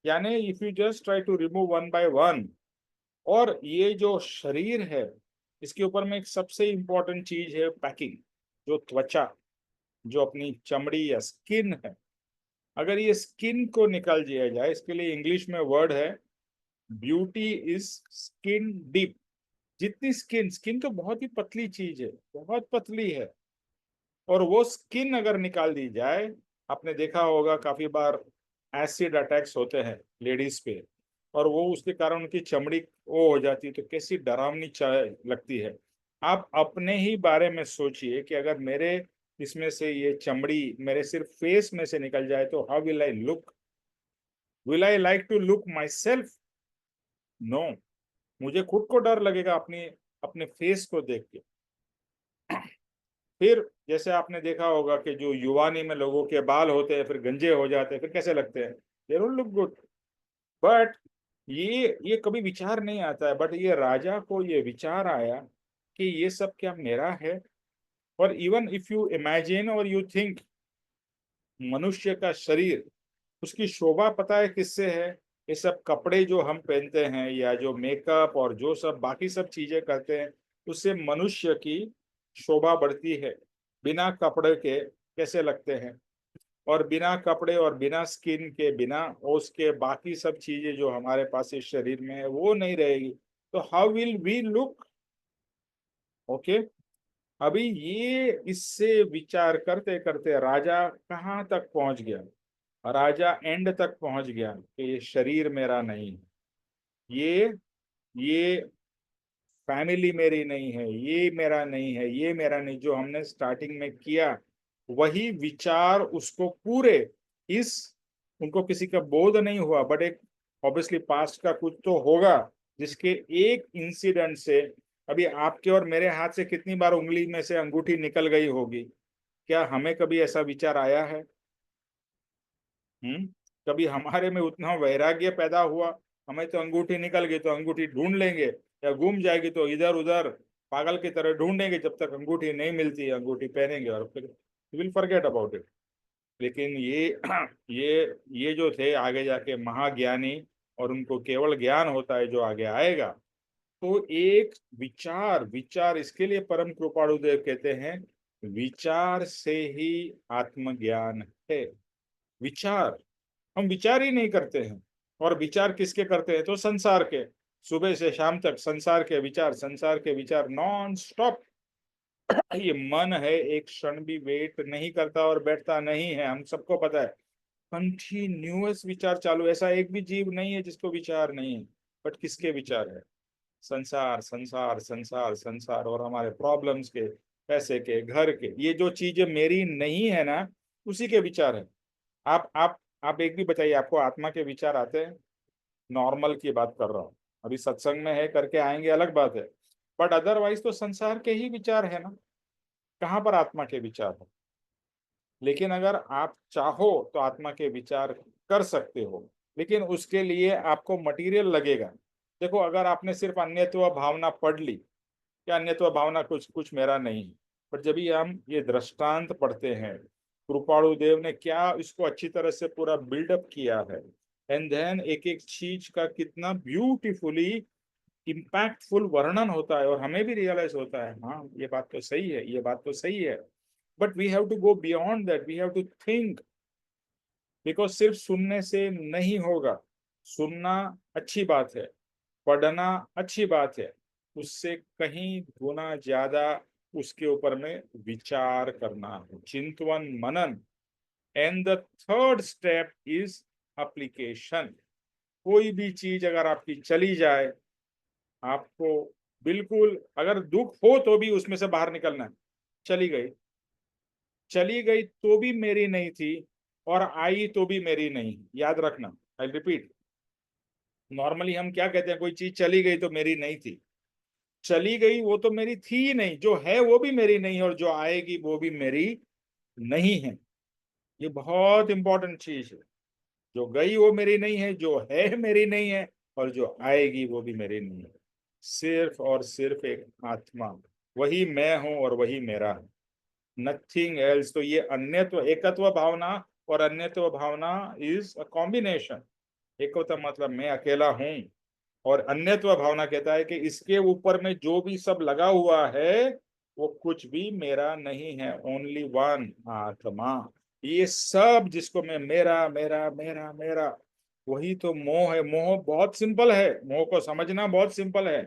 Speaker 1: यानी if you just try to remove one by one. और ये जो शरीर है, इसके ऊपर में एक सबसे इंपॉर्टेंट चीज है पैकिंग, जो त्वचा, जो अपनी चमड़ी या स्किन है। अगर ये स्किन को निकाल दिया जाए, इसके लिए इंग्लिश में वर्ड है ब्यूटी इज स्किन डीप। जितनी स्किन, स्किन तो बहुत ही पतली चीज है, बहुत पतली है, और वो स्किन अगर निकाल दी जाए, आपने देखा होगा काफी बार एसिड अटैक्स होते हैं लेडीज पे, और वो उसके कारण उनकी चमड़ी वो हो जाती है, तो कैसी डरावनी लगती है। आप अपने ही बारे में सोचिए कि अगर मेरे इसमें से ये चमड़ी मेरे सिर्फ फेस में से निकल जाए तो how will I look. Will I like to look myself? No. मुझे खुद को डर लगेगा अपनी अपने फेस को देख के। फिर जैसे आपने देखा होगा कि जो युवानी में लोगों के बाल होते हैं फिर गंजे हो जाते हैं, फिर कैसे लगते हैं, they don't look good. But ये कभी विचार नहीं आता है, बट ये राजा को ये विचार आया कि ये सब क्या मेरा है। और इवन इफ यू इमेजिन और यू थिंक, मनुष्य का शरीर, उसकी शोभा पता है किससे है? ये सब कपड़े जो हम पहनते हैं या जो मेकअप और जो सब बाकी सब चीजें करते हैं, उससे मनुष्य की शोभा बढ़ती है। बिना कपड़े के कैसे लगते हैं, और बिना कपड़े और बिना स्किन के, बिना उसके बाकी सब चीजें जो हमारे पास इस शरीर में है वो नहीं रहेगी, तो how will we look? Okay. अभी ये इससे विचार करते करते राजा कहाँ तक पहुंच गया? राजा एंड तक पहुंच गया कि ये शरीर मेरा नहीं है, ये ये फैमिली मेरी नहीं है, ये मेरा नहीं है, ये मेरा नहीं। जो हमने स्टार्टिंग में किया वही विचार उसको पूरे इस, उनको किसी का बोध नहीं हुआ, बट एक ऑब्वियसली पास्ट का कुछ तो होगा जिसके एक इंसिडेंट से अभी आपके और मेरे हाथ से कितनी बार उंगली में से अंगूठी निकल गई होगी। क्या हमें कभी ऐसा विचार आया है? कभी हमारे में उतना वैराग्य पैदा हुआ, हमें तो अंगूठी निकल गई तो अंगूठी ढूंढ लेंगे, या गुम जाएगी तो इधर उधर पागल की तरह ढूंढेंगे, जब तक अंगूठी नहीं मिलती है अंगूठी पहनेंगे और फिर विल फॉरगेट अबाउट इट। लेकिन ये जो थे आगे जाके महाज्ञानी, और उनको केवल ज्ञान होता है जो आगे आएगा। तो एक विचार विचार इसके लिए परम कृपाणु देव कहते हैं, विचार से ही आत्मज्ञान है। विचार, हम विचार ही नहीं करते हैं। और विचार किसके करते हैं? तो संसार के, सुबह से शाम तक संसार के विचार नॉन स्टॉप। ये मन है, एक क्षण भी वेट नहीं करता और बैठता नहीं है, हम सबको पता है। कंटिन्यूअस विचार चालू, ऐसा एक भी जीव नहीं है जिसको विचार नहीं है। बट किसके विचार है? संसार संसार संसार संसार, और हमारे प्रॉब्लम्स के, पैसे के, घर के, ये जो चीजें मेरी नहीं है ना, उसी के विचार है। आप एक भी बताइए, आपको आत्मा के विचार आते हैं? नॉर्मल की बात कर रहा हूँ, अभी सत्संग में है करके आएंगे अलग बात है, बट अदरवाइज तो संसार के ही विचार है ना, कहाँ पर आत्मा के विचार है? लेकिन अगर आप चाहो तो आत्मा के विचार कर सकते हो, लेकिन उसके लिए आपको मटेरियल लगेगा। देखो, अगर आपने सिर्फ अन्यत्व भावना पढ़ ली, कि अन्यत्व भावना कुछ कुछ मेरा नहीं है, पर जब भी हम ये दृष्टांत पढ़ते हैं, कृपाणु देव ने क्या इसको अच्छी तरह से पूरा बिल्डअप किया है, एंड देन एक एक चीज का कितना ब्यूटीफुली इम्पैक्टफुल वर्णन होता है, और हमें भी रियलाइज होता है, हाँ ये बात तो सही है, ये बात तो सही है। But we have to go beyond that, we have to think, because सिर्फ सुनने से नहीं होगा। सुनना अच्छी बात है, पढ़ना अच्छी बात है, उससे कहीं गुना ज्यादा उसके ऊपर में विचार करना है, चिंतवन मनन। And the third step is application. कोई भी चीज अगर आपकी चली जाए, आपको बिल्कुल अगर दुख हो तो भी उसमें से बाहर निकलना है। चली गई, चली गई तो भी मेरी नहीं थी, और आई तो भी मेरी नहीं, याद रखना। आई रिपीट, नॉर्मली हम क्या कहते हैं, कोई चीज चली गई तो मेरी नहीं थी। चली गई वो तो मेरी थी ही नहीं, जो है वो भी मेरी नहीं, और जो आएगी वो भी मेरी नहीं है। ये बहुत इंपॉर्टेंट चीज है। जो गई वो मेरी नहीं है, जो है मेरी नहीं है, और जो आएगी वो भी मेरी नहीं है। सिर्फ और सिर्फ एक आत्मा, वही मैं हूं और वही मेरा है, नथिंग एल्स। तो ये अन्यत्व, एकत्व भावना और अन्यत्व भावना इज अ कॉम्बिनेशन। एकत्व मतलब मैं अकेला हूं, और अन्यत्व भावना कहता है कि इसके ऊपर में जो भी सब लगा हुआ है वो कुछ भी मेरा नहीं है, ओनली वन आत्मा। ये सब जिसको मैं मेरा मेरा मेरा मेरा, वही तो मोह है। मोह बहुत सिंपल है, मोह को समझना बहुत सिंपल है,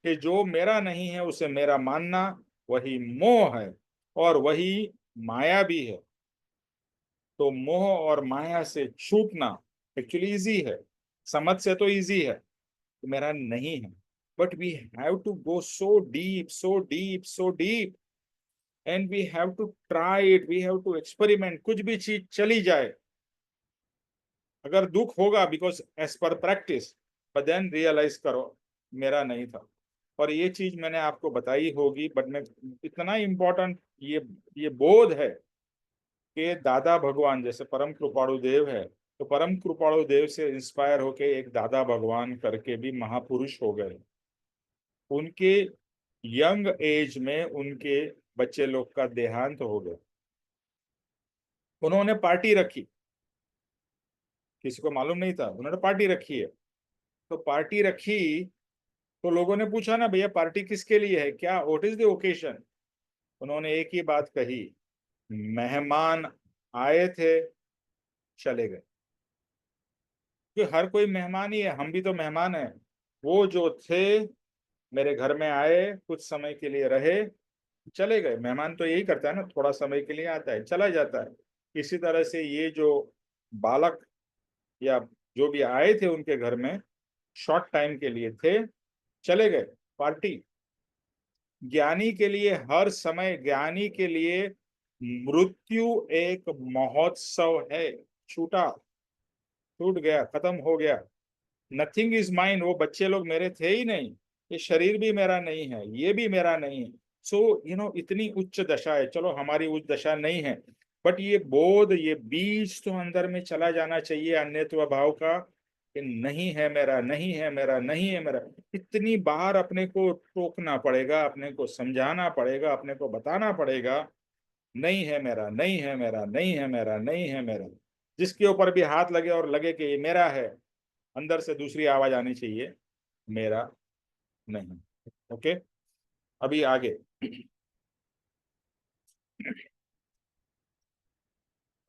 Speaker 1: कि जो मेरा नहीं है उसे मेरा मानना, वही मोह है, और वही माया भी है। तो मोह और माया से छूटना एक्चुअली इजी है, समझ से तो इजी है, मेरा नहीं है। But we have to go so deep so deep so deep, and we have to try it, we have to experiment. कुछ भी चीज चली जाए, अगर दुख होगा because as per practice, but then realize करो मेरा नहीं था। और ये चीज मैंने आपको बताई होगी, बट मैं इतना इम्पोर्टेंट ये बोध है कि दादा भगवान जैसे परम कृपाणु देव है, तो परम कृपाणु देव से इंस्पायर होके एक दादा भगवान करके भी महापुरुष हो गए। उनके यंग एज में उनके बच्चे लोग का देहांत हो गया। उन्होंने पार्टी रखी, किसी को मालूम नहीं था, उन्होंने पार्टी रखी है। तो पार्टी रखी तो लोगों ने पूछा ना, भैया पार्टी किसके लिए है, क्या व्हाट इज द ओकेशन? उन्होंने एक ही बात कही, मेहमान आए थे, चले गए। कि हर कोई मेहमान ही है, हम भी तो मेहमान हैं। वो जो थे मेरे घर में आए, कुछ समय के लिए रहे, चले गए। मेहमान तो यही करता है ना, थोड़ा समय के लिए आता है चला जाता है। इसी तरह से ये जो बालक या जो भी आए थे उनके घर में, शॉर्ट टाइम के लिए थे, चले गए। पार्टी ज्ञानी के लिए हर समय, ज्ञानी के लिए मृत्यु एक महोत्सव है। छूटा, छूट गया, खत्म हो गया। नथिंग इज माइन, वो बच्चे लोग मेरे थे ही नहीं, ये शरीर भी मेरा नहीं है, ये भी मेरा नहीं है। सो इतनी उच्च दशा है। चलो हमारी उच्च दशा नहीं है, बट ये बोध, ये बीज तो अंदर में चला जाना चाहिए अन्यत्व भाव का, कि नहीं है मेरा, नहीं है मेरा, नहीं है मेरा। इतनी बार अपने को टोकना पड़ेगा, अपने को समझाना पड़ेगा, अपने को बताना पड़ेगा, नहीं है मेरा, नहीं है मेरा, नहीं है मेरा, नहीं है मेरा। जिसके ऊपर भी हाथ लगे और लगे कि ये मेरा है, अंदर से दूसरी आवाज आनी चाहिए, मेरा नहीं। ओके, अभी आगे।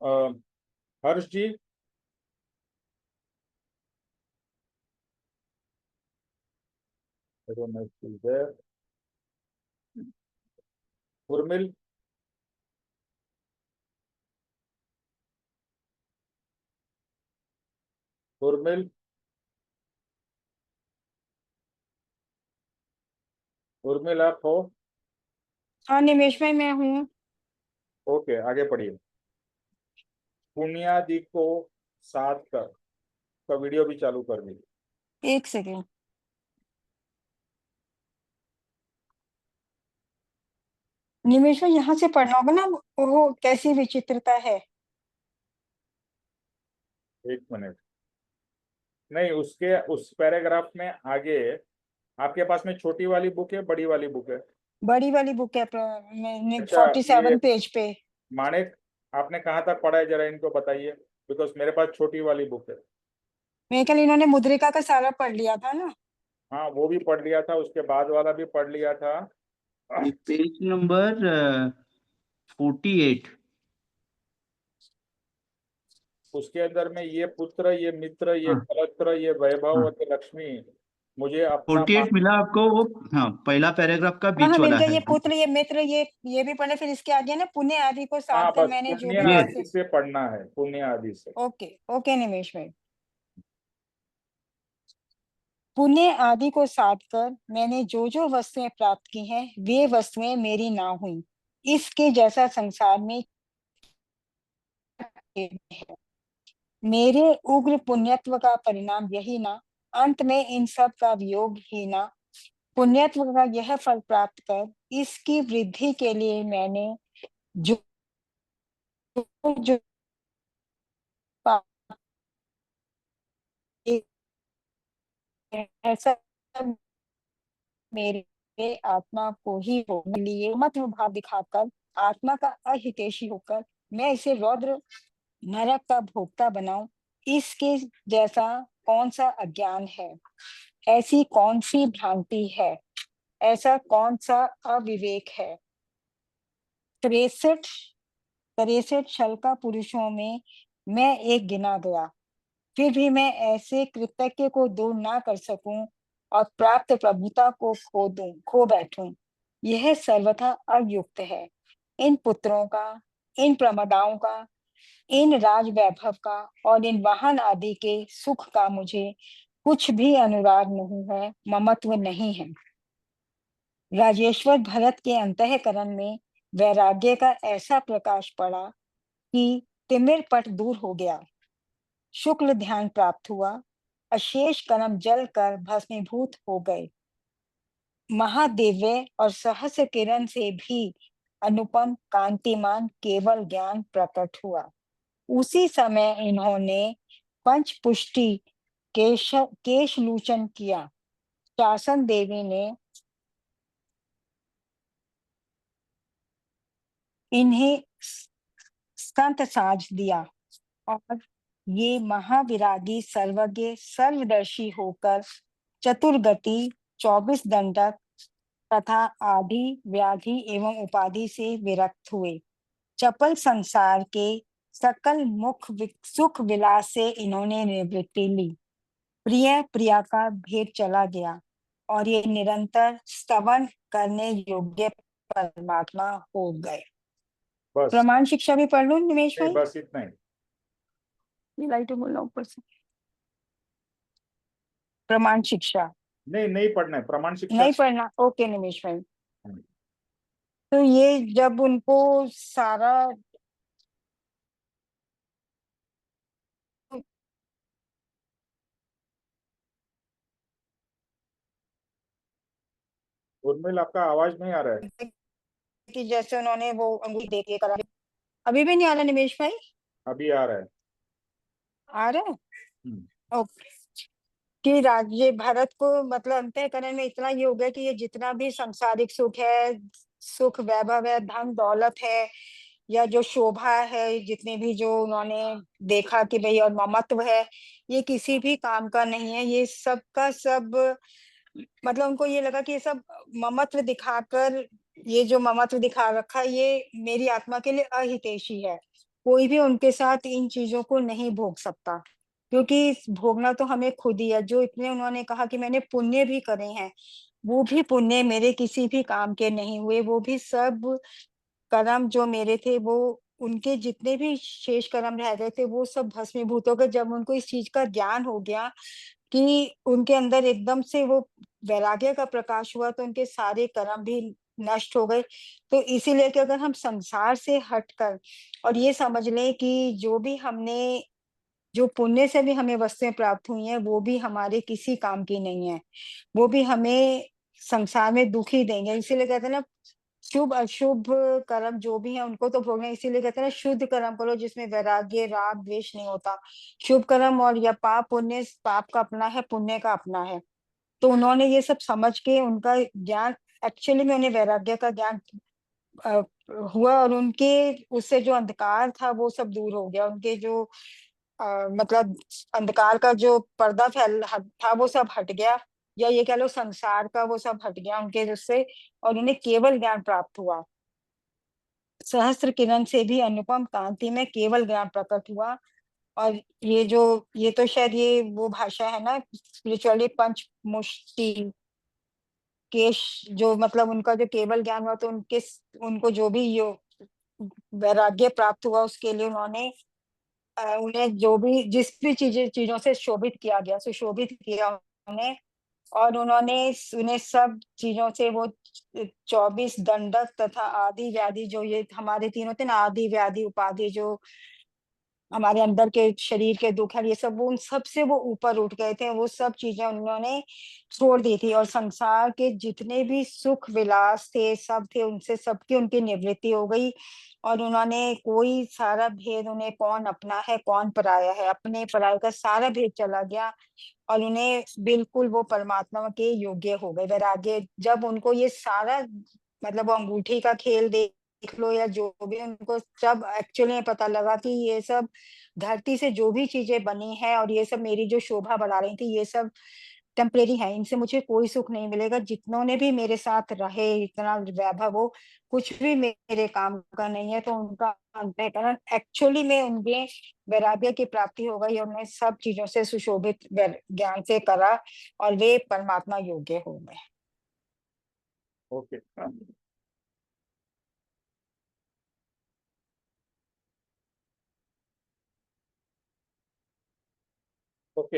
Speaker 1: अ, हर्ष जी, I don't know if he's there. Urmil, Urmil, Urmil आप हो?
Speaker 4: हाँ निमेश भाई मैं हूँ।
Speaker 1: ओके, आगे पढ़िए। पुण्यादि को साथ कर, का वीडियो भी चालू कर दी।
Speaker 4: एक सेकेंड। निमेश भाई यहाँ से पढ़ना होगा ना, वो कैसी विचित्रता है।
Speaker 1: एक मिनट, नहीं उसके उस पैराग्राफ में आगे आपके पास में छोटी वाली बुक है, बड़ी वाली बुक है?
Speaker 4: बड़ी वाली बुक है
Speaker 1: अच्छा,
Speaker 4: 47
Speaker 1: ये
Speaker 4: पेज पे।
Speaker 1: माणिक, आपने कहाँ तक पढ़ा है जरा इनको बताइए, बिकॉज मेरे पास छोटी वाली बुक है।
Speaker 4: मेरे ख्याल इन्होंने मुद्रिका का सारा पढ़ लिया था ना।
Speaker 1: हाँ, वो भी पढ़ लिया था, उसके बाद वाला भी पढ़ लिया था।
Speaker 3: ये पेज नंबर 48।
Speaker 1: उसके अंदर में ये पुत्र, ये मित्र, ये
Speaker 3: हाँ
Speaker 1: कलत्र, ये वैभव
Speaker 3: हाँ,
Speaker 1: और ये लक्ष्मी, मुझे अपना
Speaker 3: 48 मिला आपको वो। हाँ, पहला पैराग्राफ का
Speaker 4: हाँ
Speaker 3: बीच
Speaker 4: हाँ मिल
Speaker 3: वाला
Speaker 4: गया,
Speaker 3: है।
Speaker 4: ये पुत्र ये मित्र ये भी पढ़े, फिर इसके आगे ना पुण्य आदि को साध
Speaker 1: हाँ
Speaker 4: कर
Speaker 1: बस
Speaker 4: मैंने जो
Speaker 1: पुण्य
Speaker 4: भी
Speaker 3: यस,
Speaker 1: आदि से पढ़ना है, पुण्य आदि से।
Speaker 4: ओके ओके निमेश भाई। पुण्य आदि को साध कर मैंने जो जो वस्तुएं प्राप्त की हैं वे वस्तुएं मेरी ना हुई, इसके जैसा संसार में है। मेरे उग्र पुण्यत्व का परिणाम यही ना, अंत में इन सब का वियोग ही ना। पुण्यत्व का यह फल प्राप्त कर इसकी वृद्धि के लिए मैंने जो जो पाप किए हैं, ऐसा मेरे आत्मा को ही भोगने लिए मत भाव दिखाकर आत्मा का अहितैषी होकर मैं इसे रौद्र नरक का भोक्ता बनाऊं, इसके जैसा कौन सा अज्ञान है, ऐसी कौन सी भ्रांति है, ऐसा कौन सा अविवेक है। 63 छल पुरुषों में मैं एक गिना गया, फिर भी मैं ऐसे कृतज्ञ को दूर ना कर सकूं और प्राप्त प्रभुता को खो बैठूं, यह सर्वथा अयुक्त है। इन पुत्रों का, इन प्रमदाओं का, इन राज वैभव का और इन वाहन आदि के सुख का मुझे कुछ भी अनुराग नहीं है, ममत्व नहीं है। राजेश्वर भरत के अंतःकरण में वैराग्य का ऐसा प्रकाश पड़ा कि तिमिर पट दूर हो गया, शुक्ल ध्यान प्राप्त हुआ, अशेष कर्म जल कर भस्मीभूत हो गए, महादिव्य और सहस्र किरण से भी अनुपम कांतिमान केवल ज्ञान प्रकट हुआ। उसी समय इन्होंने पंच पुष्टि केश लूचन किया। शासन देवी ने इन्हें संत साज दिया और ये महाविरागी सर्वज्ञ सर्वदर्शी होकर चतुर्गति 24 दंडक तथा आदि व्याधि एवं उपाधि से विरक्त हुए। चपल संसार के सकल सुख विलास से इन्होंने निवृत्ति ली। प्रिय प्रिया का भेद चला गया और ये निरंतर स्तवन करने योग्य परमात्मा हो गए।
Speaker 1: बस,
Speaker 4: प्रमाण शिक्षा भी पढ़ लो निमेश
Speaker 1: नहीं
Speaker 4: भाई।
Speaker 1: बस इतना ही।
Speaker 4: ये लाइट बोलना ऊपर से। प्रमाण शिक्षा
Speaker 1: नहीं, नहीं पढ़ना है प्रमाण शिक्षा।
Speaker 4: नहीं पढ़ना, ओके निमेश भाई। तो ये जब उनको सारा
Speaker 1: उर्मिल, आपका आवाज नहीं आ रहा है।
Speaker 4: कि जैसे उन्होंने वो अंगूठी दे के करा, अभी भी नहीं आ रहा निमेश भाई?
Speaker 1: अभी आ रहा है।
Speaker 4: आ रहा है, ओके कि राज्य भारत को मतलब अंतःकरण में इतना ये हो गया कि ये जितना भी सांसारिक सुख है, सुख वैभव है, धन दौलत है, या जो शोभा है, जितने भी जो उन्होंने देखा कि भाई और ममत्व है, ये किसी भी काम का नहीं है। ये सब का सब मतलब उनको ये लगा कि ये सब ममत्व दिखाकर, ये जो ममत्व दिखा रखा है, ये मेरी आत्मा के लिए अहितैषी है। कोई भी उनके साथ इन चीजों को नहीं भोग सकता, क्योंकि भोगना तो हमें खुद ही है। जो इतने उन्होंने कहा कि मैंने पुण्य भी करे हैं, वो भी पुण्य मेरे किसी भी काम के नहीं हुए। वो भी सब कर्म जो मेरे थे, वो उनके जितने भी शेष कर्म रह गए थे, वो सब भस्मीभूत हो गए। जब उनको इस चीज का ज्ञान हो गया कि उनके अंदर एकदम से वो वैराग्य का प्रकाश हुआ, तो उनके सारे कर्म भी नष्ट हो गए। तो इसीलिए कि अगर हम संसार से हटकर और ये समझ लें कि जो भी हमने, जो पुण्य से भी हमें वस्तुएं प्राप्त हुई हैं, वो भी हमारे किसी काम की नहीं है। वो भी हमें संसार में दुख ही देंगे। इसीलिए कहते हैं ना, शुभ अशुभ कर्म जो भी है उनको तो भोगना। इसीलिए कहते हैं ना, शुद्ध कर्म करो जिसमें वैराग्य राग द्वेष नहीं होता। शुभ कर्म और या पाप पुण्य, पाप का अपना है, पुण्य का अपना है। तो उन्होंने ये सब समझ के उनका ज्ञान, एक्चुअली में उन्हें वैराग्य का ज्ञान अ, हुआ, और उनके उससे जो अंधकार था वो सब दूर हो गया। उनके जो मतलब अंधकार का जो पर्दा था वो सब हट गया, या ये कह लो संसार का वो सब हट गया उनके उससे, और उन्हें केवल ज्ञान प्राप्त हुआ। सहस्त्र किरण से भी अनुपम कांति में केवल ज्ञान प्रकट हुआ। और ये जो, ये तो शायद ये वो भाषा है ना स्पिरिचुअली, पंच मुष्टि केश, जो मतलब उनका जो केवल ज्ञान हुआ, तो उनके उनको जो भी यो वैराग्य प्राप्त हुआ, उसके लिए उन्होंने उन्हें जो भी जिस भी चीजों से शोभित किया गया, सुशोभित किया उन्हें। और उन्होंने उन्हें सब चीजों से वो 24 दंडक तथा आदि व्याधि, जो ये हमारे तीनों थे ना, आदि व्याधि उपाधि, जो हमारे अंदर के शरीर के दुख है, ये सब वो उन सब से वो ऊपर उठ गए थे। वो सब चीजें उन्होंने छोड़ दी थी, और संसार के जितने भी सुख विलास थे सब थे, उनसे सबकी उनकी निवृत्ति हो गई। और उन्होंने कोई सारा भेद, उन्हें कौन अपना है कौन पराया है, अपने पराये का सारा भेद चला गया। और उन्हें बिल्कुल वो परमात्मा के योग्य हो गए। वैराग्य जब उनको ये सारा मतलब वो अंगूठी का खेल देख लो या जो भी, उनको जब एक्चुअली में पता लगा कि ये सब धरती से जो भी चीजें बनी है और ये सब मेरी जो शोभा बढ़ा रही थी, ये सब टेम्परेरी है, इनसे मुझे कोई सुख नहीं मिलेगा। जितनों ने भी मेरे साथ रहे, इतना वैभव हो, कुछ भी मेरे काम का नहीं है। तो उनका अंतःकरण एक्चुअली में उनके वैराग्य की प्राप्ति हो गई, और उन्हें सब चीजों से सुशोभित ज्ञान से करा, और वे परमात्मा योग्य हो गए।
Speaker 1: ओके। ओके,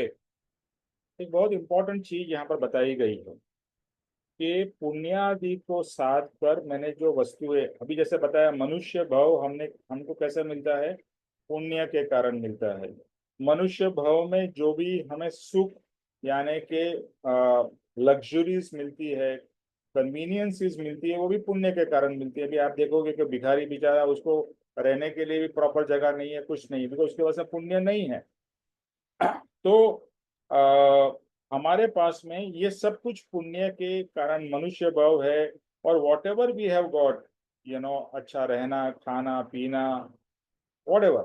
Speaker 1: एक बहुत इंपॉर्टेंट चीज यहाँ पर बताई गई है कि पुण्यादि को साध कर मैंने जो वस्तुएं, अभी जैसे बताया, मनुष्य भाव हमने हमको कैसे मिलता है, पुण्य के कारण मिलता है। मनुष्य भाव में जो भी हमें सुख यानी कि लग्जरीज मिलती है, कन्वीनियंसेस मिलती है, वो भी पुण्य के कारण मिलती है। अभी आप देखोगे कि भिखारी बेचारा, उसको रहने के लिए भी प्रॉपर जगह नहीं है, कुछ नहीं, बिकॉज उसके पास पुण्य नहीं है। तो हमारे पास में ये सब कुछ पुण्य के कारण मनुष्य भाव है। और whatever we have got, अच्छा रहना, खाना पीना, वॉट एवर,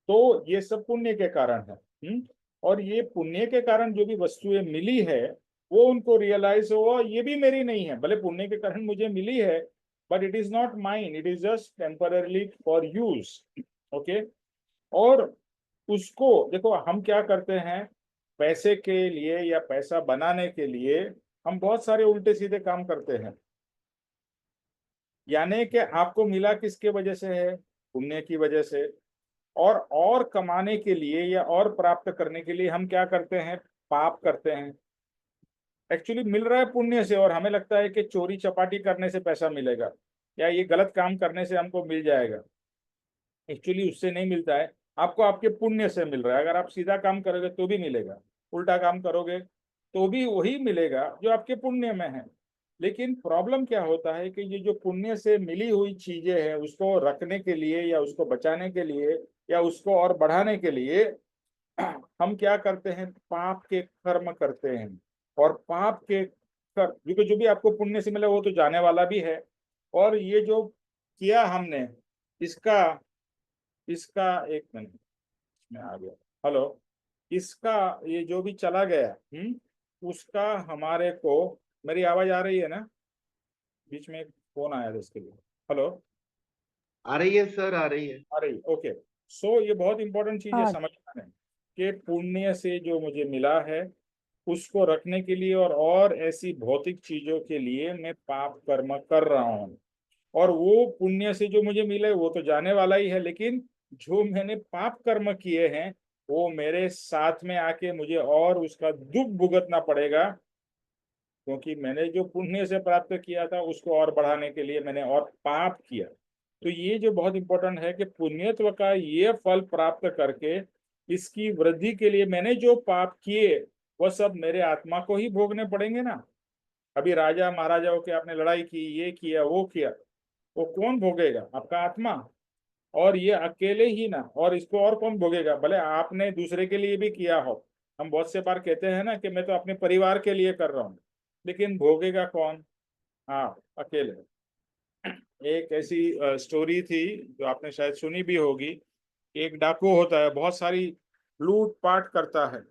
Speaker 1: तो ये सब पुण्य के कारण है। और ये पुण्य के कारण जो भी वस्तुएं मिली है, वो उनको रियलाइज हुआ ये भी मेरी नहीं है। भले पुण्य के कारण मुझे मिली है, but it is not mine, it is just temporarily for use. Okay. और उसको देखो, हम क्या करते हैं, पैसे के लिए या पैसा बनाने के लिए हम बहुत सारे उल्टे सीधे काम करते हैं। यानी कि आपको मिला किसके वजह से है, पुण्य की वजह से। और कमाने के लिए या और प्राप्त करने के लिए हम क्या करते हैं, पाप करते हैं। एक्चुअली मिल रहा है पुण्य से, और हमें लगता है कि चोरी चपाटी करने से पैसा मिलेगा, या ये गलत काम करने से हमको मिल जाएगा। एक्चुअली उससे नहीं मिलता है, आपको आपके पुण्य से मिल रहा है। अगर आप सीधा काम करोगे तो भी मिलेगा, उल्टा काम करोगे तो भी वही मिलेगा जो आपके पुण्य में है। लेकिन प्रॉब्लम क्या होता है कि ये जो पुण्य से मिली हुई चीजें हैं, उसको रखने के लिए या उसको बचाने के लिए या उसको और बढ़ाने के लिए हम क्या करते हैं, पाप के कर्म करते हैं, और पाप के कर, क्योंकि जो भी आपको पुण्य से मिले वो तो जाने वाला भी है, और ये जो किया हमने, इसका इसका एक मिनट में आ गया, हेलो, इसका ये जो भी चला गया, उसका हमारे को, मेरी आवाज आ रही है ना? बीच में एक फोन आया था इसके लिए। हेलो,
Speaker 2: आ रही है सर, आ रही है।
Speaker 1: आ रही, ओके। सो ये बहुत इंपॉर्टेंट चीज है
Speaker 4: हाँ
Speaker 1: समझना है कि पुण्य से जो मुझे मिला है उसको रखने के लिए और ऐसी भौतिक चीजों के लिए मैं पाप कर्म कर रहा हूँ, और वो पुण्य से जो मुझे मिले वो तो जाने वाला ही है, लेकिन जो मैंने पाप कर्म किए हैं वो मेरे साथ में आके मुझे और उसका दुख भुगतना पड़ेगा, क्योंकि मैंने जो पुण्य से प्राप्त किया था उसको और बढ़ाने के लिए मैंने और पाप किया। तो ये जो बहुत इंपॉर्टेंट है कि पुण्यत्व का ये फल प्राप्त करके इसकी वृद्धि के लिए मैंने जो पाप किए वह सब मेरे आत्मा को ही भोगने पड़ेंगे ना। अभी राजा महाराजाओं के आपने लड़ाई की, ये किया वो किया, वो कौन भोगेगा? आपका आत्मा। और ये अकेले ही ना, और इसको और कौन भोगेगा? भले आपने दूसरे के लिए भी किया हो, हम बहुत से बार कहते हैं ना कि मैं तो अपने परिवार के लिए कर रहा हूँ, लेकिन भोगेगा कौन? हाँ, अकेले। एक ऐसी स्टोरी थी जो आपने शायद सुनी भी होगी। एक डाकू होता है, बहुत सारी लूट पाट करता है,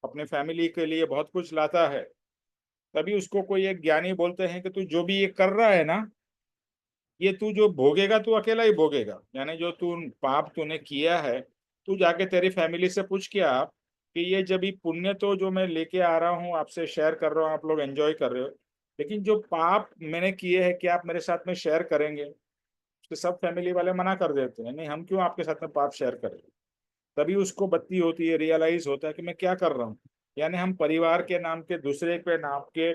Speaker 1: अपने फैमिली के लिए बहुत कुछ लाता है। तभी उसको कोई एक ज्ञानी बोलते हैं कि तू जो भी ये कर रहा है ना, ये तू जो भोगेगा तू अकेला ही भोगेगा, यानी जो तू पाप तूने किया है, तू जाके तेरी फैमिली से पूछ के आ कि ये जब भी पुण्य तो जो मैं लेके आ रहा हूँ आपसे शेयर कर रहा हूँ, आप लोग एंजॉय कर रहे हो, लेकिन जो पाप मैंने किए हैं क्या आप मेरे साथ में शेयर करेंगे? तो सब फैमिली वाले मना कर देते हैं, नहीं हम क्यों आपके साथ में पाप शेयर करें। तभी उसको बत्ती होती है, रियलाइज होता है कि मैं क्या कर रहा हूँ। यानी हम परिवार के नाम के, दूसरे के नाम के,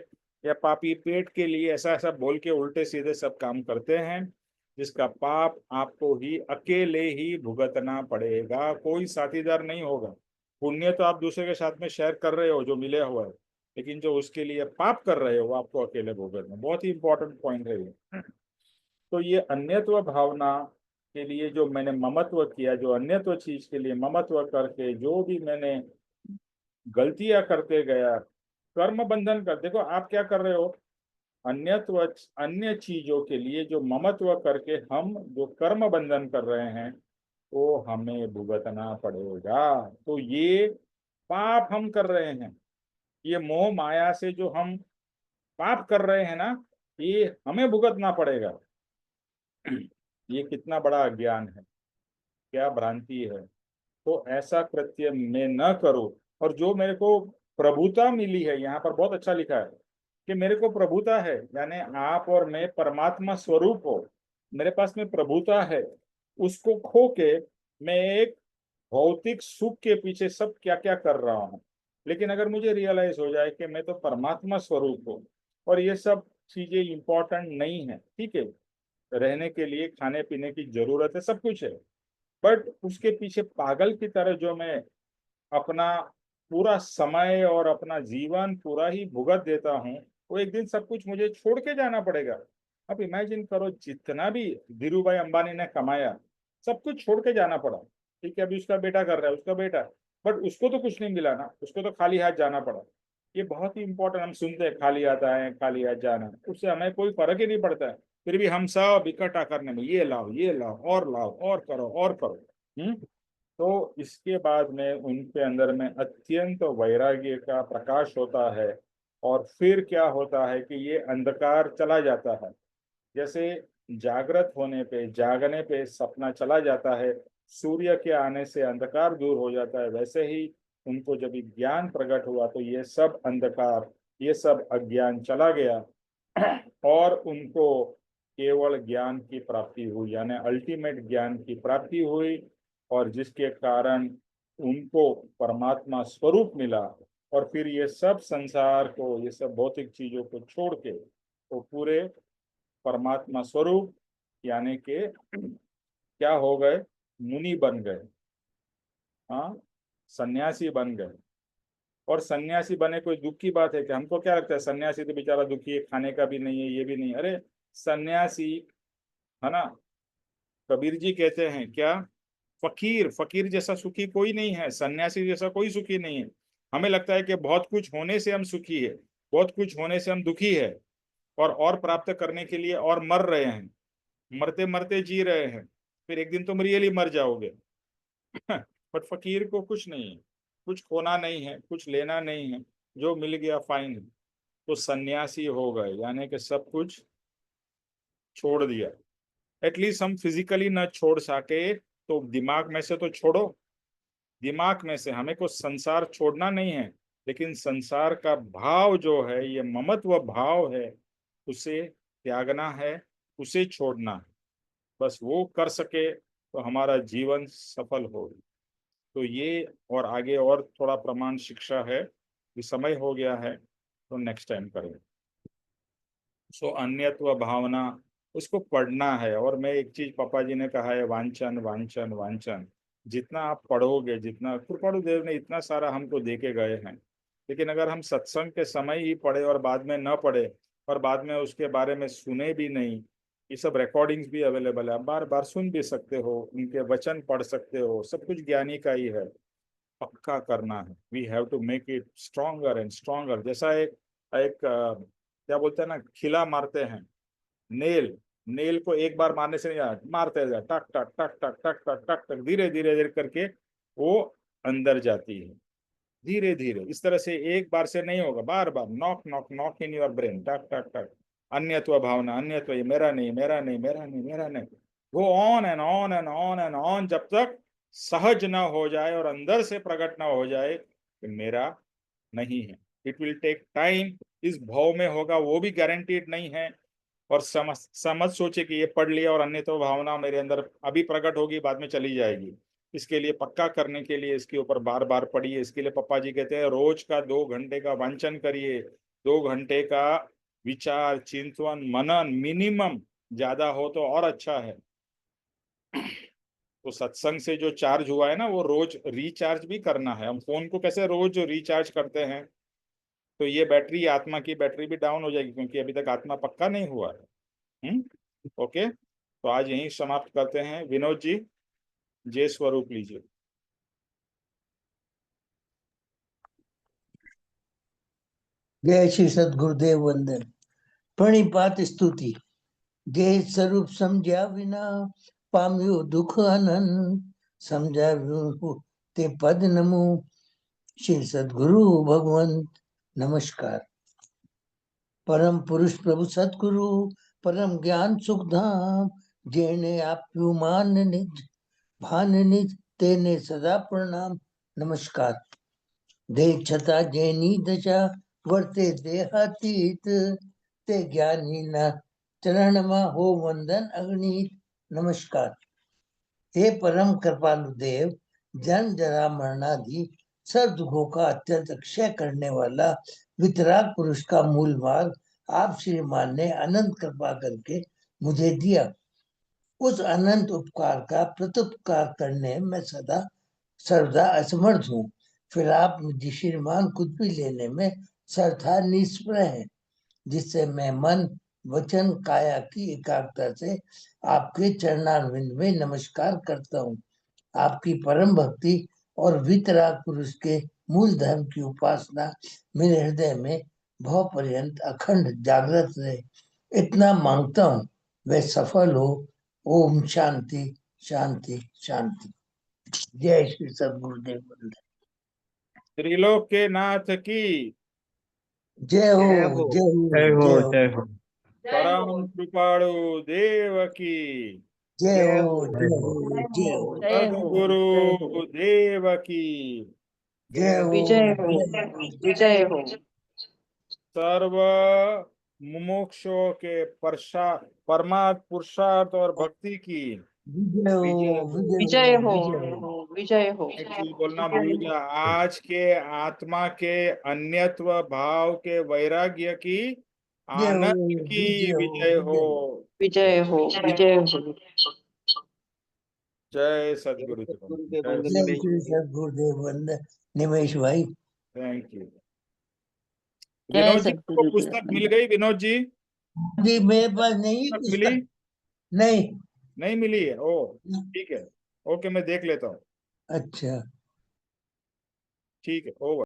Speaker 1: या पापी पेट के लिए ऐसा ऐसा बोल के उल्टे सीधे सब काम करते हैं, जिसका पाप आपको ही अकेले ही भुगतना पड़ेगा, कोई साथीदार नहीं होगा। पुण्य तो आप दूसरे के साथ में शेयर कर रहे हो जो मिले हुआ है, लेकिन जो उसके लिए पाप कर रहे हो वो आपको अकेले भुगतना। बहुत ही इंपॉर्टेंट पॉइंट है ये। तो ये अन्यत्व भावना के लिए जो मैंने ममत्व किया, जो अन्यत्व चीज के लिए ममत्व करके जो भी मैंने गलतियां करते गया, कर्म बंधन कर, देखो आप क्या कर रहे हो, अन्यत्व, अन्य चीजों के लिए जो ममत्व करके हम जो कर्म बंधन कर रहे हैं वो हमें भुगतना पड़ेगा। तो ये पाप हम कर रहे हैं, ये मोह माया से जो हम पाप कर रहे हैं ना, ये हमें भुगतना पड़ेगा। ये कितना बड़ा अज्ञान है, क्या भ्रांति है। तो ऐसा कृत्य मैं न करूं। और जो मेरे को प्रभुता मिली है, यहाँ पर बहुत अच्छा लिखा है कि मेरे को प्रभुता है, यानी आप और मैं परमात्मा स्वरूप हो, मेरे पास में प्रभुता है, उसको खो के मैं एक भौतिक सुख के पीछे सब क्या क्या कर रहा हूँ। लेकिन अगर मुझे रियलाइज हो जाए कि मैं तो परमात्मा स्वरूप हूँ और ये सब चीजें इंपॉर्टेंट नहीं है, ठीक है, रहने के लिए खाने पीने की जरूरत है, सब कुछ है, बट उसके पीछे पागल की तरह जो मैं अपना पूरा समय और अपना जीवन पूरा ही भुगत देता हूँ, वो एक दिन सब कुछ मुझे छोड़ के जाना पड़ेगा। अब इमेजिन करो, जितना भी धीरू भाई अंबानी ने कमाया सब कुछ छोड़ के जाना पड़ा। ठीक है, अभी उसका बेटा कर रहा है, उसका बेटा, बट उसको तो कुछ नहीं मिला ना, उसको तो खाली हाथ जाना पड़ा। ये बहुत ही इंपॉर्टेंट, हम सुनते हैं खाली हाथ आए खाली हाथ जाना, उससे हमें कोई फर्क ही नहीं पड़ता है, फिर भी हम सब इकट्ठा करने में ये लाओ और करो और करो। हम्म। तो इसके बाद में उनके अंदर में अत्यंत वैराग्य का प्रकाश होता है, और फिर क्या होता है कि ये अंधकार चला जाता है। जैसे जागृत होने पे, जागने पे सपना चला जाता है, सूर्य के आने से अंधकार दूर हो जाता है, वैसे ही उनको जब ज्ञान प्रकट हुआ तो ये सब अंधकार, ये सब अज्ञान चला गया, और उनको केवल ज्ञान की प्राप्ति हुई, यानी अल्टीमेट ज्ञान की प्राप्ति हुई, और जिसके कारण उनको परमात्मा स्वरूप मिला। और फिर ये सब संसार को, ये सब भौतिक चीजों को छोड़ के वो पूरे परमात्मा स्वरूप, यानी के क्या हो गए, मुनि बन गए। हाँ, सन्यासी बन गए। और सन्यासी बने कोई दुख की बात है कि, हमको क्या लगता है सन्यासी तो बेचारा दुखी है, खाने का भी नहीं है, ये भी नहीं है। अरे सन्यासी, है ना, कबीर जी कहते हैं क्या, फकीर, फकीर जैसा सुखी कोई नहीं है, सन्यासी जैसा कोई सुखी नहीं है। हमें लगता है कि बहुत कुछ होने से हम सुखी है, बहुत कुछ होने से हम दुखी है, और प्राप्त करने के लिए और मर रहे हैं, मरते मरते जी रहे हैं, फिर एक दिन तुम रियली मर जाओगे। बट फकीर को कुछ नहीं है, कुछ खोना नहीं है, कुछ लेना नहीं है, जो मिल गया फाइन है। तो सन्यासी हो गए, यानी कि सब कुछ छोड़ दिया। एटलीस्ट हम फिजिकली न छोड़ सके तो दिमाग में से तो छोड़ो। दिमाग में से हमें को संसार छोड़ना नहीं है, लेकिन संसार का भाव जो है, ये ममत्व भाव है, उसे त्यागना है, उसे छोड़ना है। बस वो कर सके तो हमारा जीवन सफल हो। तो ये और आगे और थोड़ा प्रमाण शिक्षा है, ये समय हो गया है तो नेक्स्ट टाइम करेंगे। सो अन्यत्व भावना, उसको पढ़ना है। और मैं एक चीज पापा जी ने कहा है, वांछन वांछन वांछन। जितना आप पढ़ोगे, जितना कृपाणु देव ने इतना सारा हमको दे के गए हैं, लेकिन अगर हम सत्संग के समय ही पढ़े और बाद में न पढ़े और बाद में उसके बारे में सुने भी नहीं, ये सब रिकॉर्डिंग्स भी अवेलेबल है, आप बार बार सुन भी सकते हो, उनके वचन पढ़ सकते हो, सब कुछ ज्ञानी का ही है। पक्का करना है, we have to make it stronger and stronger. जैसा एक एक क्या बोलते हैं ना, खिला मारते हैं, नेल, नेल को एक बार मारने से नहीं जाता, मारते जाए, टक टक टक टक टक टक टक टक, धीरे धीरे धीरे करके वो अंदर जाती है, धीरे धीरे। इस तरह से एक बार से नहीं होगा, बार बार knock knock knock in your brain, टक टक टक। अन्यत्व भावना, अन्यत्व, ये मेरा नहीं, मेरा नहीं, मेरा नहीं, मेरा नहीं, go on and on and on and on, जब तक सहज ना हो जाए और अंदर से प्रकट ना हो जाए कि मेरा नहीं है। इट विल टेक टाइम, इस भाव में होगा वो भी गारंटीड नहीं है। और समझ सोचे कि ये पढ़ लिया और अन्य तो भावना मेरे अंदर अभी प्रकट होगी, बाद में चली जाएगी। इसके लिए पक्का करने के लिए इसके ऊपर बार बार पढ़िए। इसके लिए पप्पा जी कहते हैं रोज का 2 घंटे का वांचन करिए, 2 घंटे का विचार चिंतन मनन मिनिमम, ज्यादा हो तो और अच्छा है। तो सत्संग से जो चार्ज हुआ है ना, वो रोज रिचार्ज भी करना है। हम फोन को कैसे रोज रिचार्ज करते हैं, तो ये बैटरी, आत्मा की बैटरी भी डाउन हो जाएगी, क्योंकि अभी तक आत्मा पक्का नहीं हुआ है। ओके, तो आज यहीं समाप्त करते हैं। विनोद जी, जय स्वरूप लीजिए।
Speaker 5: जय श्री सद्गुरुदेव वंदन। प्रणिपात स्तुति। जय स्वरूप समझा बिना पाम्यो दुख अनंत, समझाव्यो ते पद नमो श्री सद्गुरु भगवंत। नमस्कार। परम पुरुष प्रभु सद्गुरु परम ज्ञान सुख धाम, जेने आप्यु मान निज भान निज, तेने सदा प्रणाम। नमस्कार। दे छता जेनी दशा वर्ते देहातीत, ते ज्ञानी न चरण में हो वंदन अग्नित। नमस्कार। हे परम कृपालु देव, जन्म जरा मरणादि सब दुखों का अत्यंत क्षय करने वाला वितराग पुरुष का मूल मार्ग आप श्रीमान ने अनंत कृपा करके मुझे दिया। उस अनंत उपकार का प्रत्युपकार करने में सदा सर्वदा असमर्थ हूँ। फिर आप मुझे श्रीमान कुछ भी लेने में सर्वथा निष्प्रह है, जिससे मैं मन वचन काया की एकाग्रता से आपके चरणारविंद में नमस्कार करता हूँ। आपकी परम भक्ति और वितराग पुरुष के मूल धर्म की उपासना मेरे हृदय में भाव पर्यंत अखंड जागृत रहे, इतना मांगता हूँ। वह सफल हो। ओम शांति शांति शांति। जय श्री सद्गुरुदेव वंदन।
Speaker 1: त्रिलोक के नाथ की
Speaker 5: जय हो
Speaker 2: जय हो।
Speaker 5: जय हो
Speaker 3: जय हो
Speaker 5: जय हो
Speaker 3: जय हो।
Speaker 1: परम कृपाणु देव की,
Speaker 5: जय
Speaker 2: जय
Speaker 5: हो
Speaker 2: हो।
Speaker 5: जय हो जय हो
Speaker 1: सद्गुरु देव की,
Speaker 5: जय हो
Speaker 6: विजय हो, विजय हो।
Speaker 1: सर्व मुमुक्षुओं के परमात्म पुरुषार्थ और भक्ति की।
Speaker 5: विजय हो
Speaker 6: विजय हो,
Speaker 5: विजय हो।
Speaker 6: विजय हो।
Speaker 1: एक चीज बोलना भूल गया, आज के आत्मा के अन्यत्व भाव के वैराग्य की,
Speaker 5: जय हो
Speaker 1: आनंद की विजय हो।
Speaker 6: विजय हो, विजय हो।
Speaker 1: जय
Speaker 2: जय
Speaker 1: सद्गुरु
Speaker 2: सद्गुरुदेव
Speaker 1: जय।
Speaker 2: वंदन
Speaker 5: जय
Speaker 2: निमेश
Speaker 5: श्री
Speaker 2: भाई।
Speaker 5: सद्गुरुदेव वंदन निमेश भाई।
Speaker 1: Thank you.
Speaker 6: जय
Speaker 1: विनोद जी को
Speaker 6: सद्गुरुदेव
Speaker 1: पुस्तक मिल
Speaker 6: वंदन।
Speaker 1: गई? विनोद जी,
Speaker 5: जी मेरे पास नहीं है
Speaker 1: पुस्तक मिली?
Speaker 5: पुस्तक। नहीं
Speaker 1: नहीं मिली है? ओ ठीक है। ओके, मैं देख लेता हूँ।
Speaker 5: अच्छा।
Speaker 1: ठीक है, ओवर।